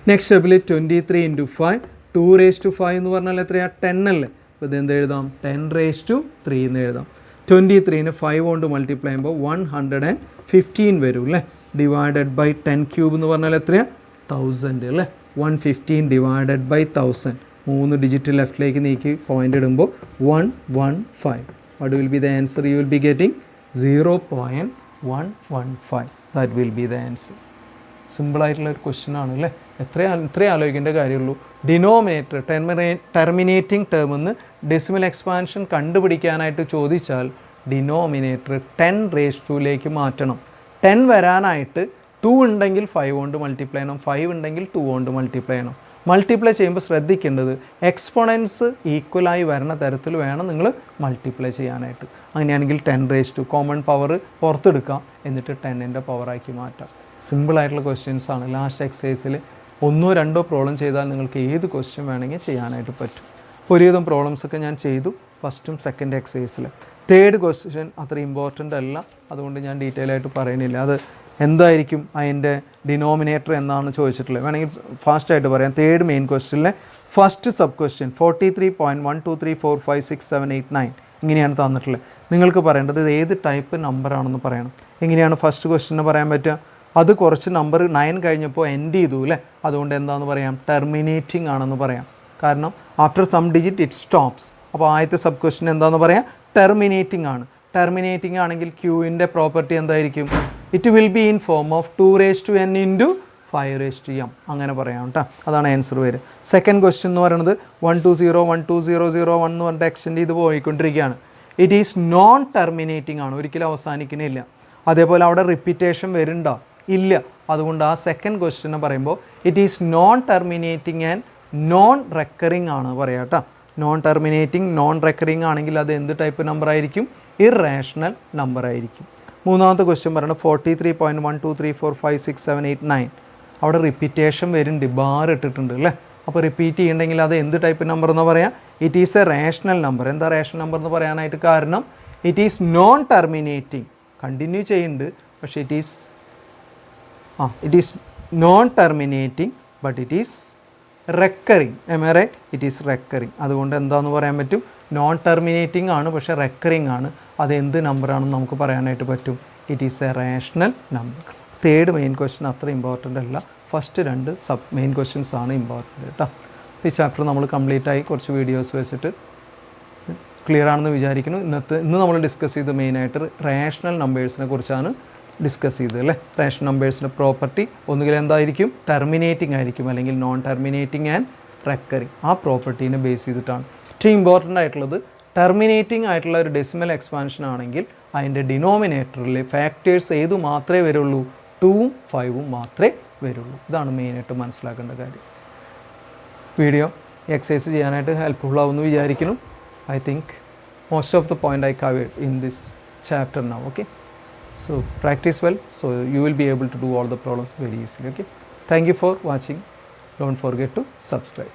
നെക്സ്റ്റ് സ്റ്റെപ്പിൽ 23 × 5 2⁻5 എന്ന് പറഞ്ഞാൽ എത്രയാണ്? 10 അല്ലേ. അപ്പോൾ ഇത് എന്ത് എഴുതാം? 10⁻3 എന്ന് എഴുതാം. 23ന് 5 കൊണ്ട് മൾട്ടിപ്ലൈ ചെയ്യുമ്പോൾ 115 വരും അല്ലേ. ഡിവൈഡഡ് ബൈ 10³ എന്ന് പറഞ്ഞാൽ എത്രയാണ്? 1000 അല്ലേ. 115 ഡിവൈഡഡ് ബൈ 1000. 3 ഡിജിറ്റ് ലെഫ്റ്റിലേക്ക് നീക്കി പോയിൻ്റ് ഇടുമ്പോൾ 115. What will be the answer? You will be getting 0.115. That will be the answer. സിമ്പിളായിട്ടുള്ള ഒരു ക്വസ്റ്റ്യൻ ആണ് അല്ലേ. ഇത്രയും ആലോചിക്കേണ്ട കാര്യമുള്ളൂ. ഡിനോമിനേറ്റർ ടെർമിനേറ്റിംഗ് ടേമെന്ന് ഡെസിമൽ എക്സ്പാൻഷൻ കണ്ടുപിടിക്കാനായിട്ട് ചോദിച്ചാൽ ഡിനോമിനേറ്റർ 10⁻2 മാറ്റണം. 10 വരാനായിട്ട് 2 ഉണ്ടെങ്കിൽ 5 കൊണ്ട് മൾട്ടിപ്ലൈ ചെയ്യണം, 5 ഉണ്ടെങ്കിൽ 2 കൊണ്ട് മൾട്ടിപ്ലൈ ചെയ്യണം. മൾട്ടിപ്ലൈ ചെയ്യുമ്പോൾ ശ്രദ്ധിക്കേണ്ടത് എക്സ്പോണൻസ് ഈക്വലായി വരുന്ന തരത്തിൽ വേണം നിങ്ങൾ മൾട്ടിപ്ലൈ ചെയ്യാനായിട്ട്. അങ്ങനെയാണെങ്കിൽ 10 കോമൺ പവർ പുറത്തെടുക്കാം, എന്നിട്ട് 10ൻ്റെ പവറാക്കി മാറ്റാം. സിമ്പിളായിട്ടുള്ള ക്വസ്റ്റ്യൻസ് ആണ്. ലാസ്റ്റ് എക്സസൈസിൽ 1-2 പ്രോബ്ലം ചെയ്താൽ നിങ്ങൾക്ക് ഏത് ക്വസ്റ്റ്യൻ വേണമെങ്കിൽ ചെയ്യാനായിട്ട് പറ്റും. ഒരുവിധം പ്രോബ്ലംസൊക്കെ ഞാൻ ചെയ്തു ഫസ്റ്റും സെക്കൻഡ് എക്സസൈസിൽ. തേർഡ് ക്വസ്റ്റ്യൻ അത്ര ഇമ്പോർട്ടൻ്റ് അല്ല, അതുകൊണ്ട് ഞാൻ ഡീറ്റെയിൽ ആയിട്ട് പറയുന്നില്ല. അത് എന്തായിരിക്കും അതിൻ്റെ ഡിനോമിനേറ്റർ എന്നാണ് ചോദിച്ചിട്ടുള്ളത്. വേണമെങ്കിൽ ഫാസ്റ്റായിട്ട് പറയാം. തേർഡ് മെയിൻ ക്വസ്റ്റ്യനിലെ ഫസ്റ്റ് സബ് ക്വസ്റ്റ്യൻ 43.123456789 ഇങ്ങനെയാണ് തന്നിട്ടുള്ളത്. നിങ്ങൾക്ക് പറയേണ്ടത് ഇത് ഏത് ടൈപ്പ് നമ്പർ ആണെന്ന് പറയണം. എങ്ങനെയാണ് ഫസ്റ്റ് ക്വസ്റ്റ്യന് പറയാൻ പറ്റുക? അത് കുറച്ച് നമ്പർ 9 കഴിഞ്ഞപ്പോൾ എൻഡ് ചെയ്തു അല്ലേ, അതുകൊണ്ട് എന്താണെന്ന് പറയാം? ടെർമിനേറ്റിംഗ് ആണെന്ന് പറയാം. കാരണം after some digit it stops. അപ്പോൾ ആദ്യത്തെ സബ് ക്വസ്റ്റ്യൻ എന്താണെന്ന് പറയാം? ടെർമിനേറ്റിംഗ് ആണ്. ടെർമിനേറ്റിംഗ് ആണെങ്കിൽ ക്യൂവിൻ്റെ പ്രോപ്പർട്ടി എന്തായിരിക്കും? It will be in form of 2n × 5m അങ്ങനെ പറയാം കേട്ടോ. അതാണ് ആൻസർ വരിക. സെക്കൻഡ് ക്വസ്റ്റ്യൻ എന്ന് പറയുന്നത് 120120001 എന്ന് പറഞ്ഞിട്ട് എക്സ്റ്റെൻഡ് ചെയ്ത് പോയിക്കൊണ്ടിരിക്കുകയാണ്. ഇറ്റ് ഈസ് നോൺ ടെർമിനേറ്റിംഗ് ആണ്, ഒരിക്കലും അവസാനിക്കുന്നില്ല. അതേപോലെ അവിടെ റിപ്പീറ്റേഷൻ വരുന്നുണ്ടോ? ഇല്ല. അതുകൊണ്ട് ആ സെക്കൻഡ് ക്വസ്റ്റ്യനെ പറയുമ്പോൾ it is non terminating and non recurring ആണ് പറയാം കേട്ടോ. നോൺ ടെർമിനേറ്റിംഗ് നോൺ റെക്കറിങ് ആണെങ്കിൽ അത് എന്ത് ടൈപ്പ് നമ്പർ ആയിരിക്കും? ഇർറേഷണൽ നമ്പർ ആയിരിക്കും. മൂന്നാമത്തെ ക്വസ്റ്റ്യൻ പറയുന്നത് 43.123456789 അവിടെ റിപ്പീറ്റേഷൻ വരുന്നുണ്ട്, ബാർ ഇട്ടിട്ടുണ്ട് അല്ലേ. അപ്പോൾ റിപ്പീറ്റ് ചെയ്യണമെങ്കിൽ അത് എന്ത് ടൈപ്പ് നമ്പർ എന്ന് പറയാം? It is a rational number. എന്താ റേഷണൽ നമ്പർ എന്ന് പറയാനായിട്ട് കാരണം? It is non terminating, continue ചെയ്യുന്നുണ്ട്, പക്ഷേ it is non terminating but it is recurring. Am I right? It is recurring. അതുകൊണ്ട് എന്താണെന്ന് പറയാൻ പറ്റും? നോൺ ടെർമിനേറ്റിംഗ് ആണ്, പക്ഷേ റെക്കറിങ് ആണ്. അത് എന്ത് നമ്പറാണെന്ന് നമുക്ക് പറയാനായിട്ട് പറ്റും? It is a rational number. Third main question അത്ര ഇമ്പോർട്ടൻ്റ് അല്ല, ഫസ്റ്റ് 2 സബ് മെയിൻ ക്വസ്റ്റ്യൻസ് ആണ് ഇമ്പോർട്ടൻ്റ് കേട്ടോ. ഈ ചാപ്റ്റർ നമ്മൾ കംപ്ലീറ്റ് ആയി കുറച്ച് വീഡിയോസ് വെച്ചിട്ട് ക്ലിയർ ആണെന്ന് വിചാരിക്കുന്നു. ഇന്ന് നമ്മൾ ഡിസ്കസ് ചെയ്ത് മെയിനായിട്ട് റേഷണൽ നമ്പേഴ്സിനെ കുറിച്ചാണ് ഡിസ്കസ് ചെയ്തത് അല്ലേ. റേഷണൽ നമ്പേഴ്സിൻ്റെ പ്രോപ്പർട്ടി ഒന്നുകിൽ എന്തായിരിക്കും? ടെർമിനേറ്റിംഗ് ആയിരിക്കും, അല്ലെങ്കിൽ നോൺ ടെർമിനേറ്റിംഗ് ആൻഡ് റെക്കറിങ്. ആ പ്രോപ്പർട്ടീനെ ബേസ് ചെയ്തിട്ടാണ്. ഏറ്റവും ഇമ്പോർട്ടൻ്റ് ആയിട്ടുള്ളത് ടെർമിനേറ്റിംഗ് ആയിട്ടുള്ള ഒരു ഡെസിമൽ എക്സ്പാൻഷൻ ആണെങ്കിൽ അതിൻ്റെ ഡിനോമിനേറ്ററിൽ ഫാക്ടേഴ്സ് ഏത് മാത്രമേ വരുള്ളൂ? 2ഉം 5ഉം മാത്രമേ വരുള്ളൂ. ഇതാണ് മെയിനായിട്ട് മനസ്സിലാക്കേണ്ട കാര്യം. വീഡിയോ എക്സസൈസ് ചെയ്യാനായിട്ട് ഹെൽപ്ഫുൾ ആവുമെന്ന് വിചാരിക്കുന്നു. I think most of the point I covered in this chapter now. Okay, so practice well, so you will be able to do all the problems very easily. Okay, thank you for watching. Don't forget to subscribe.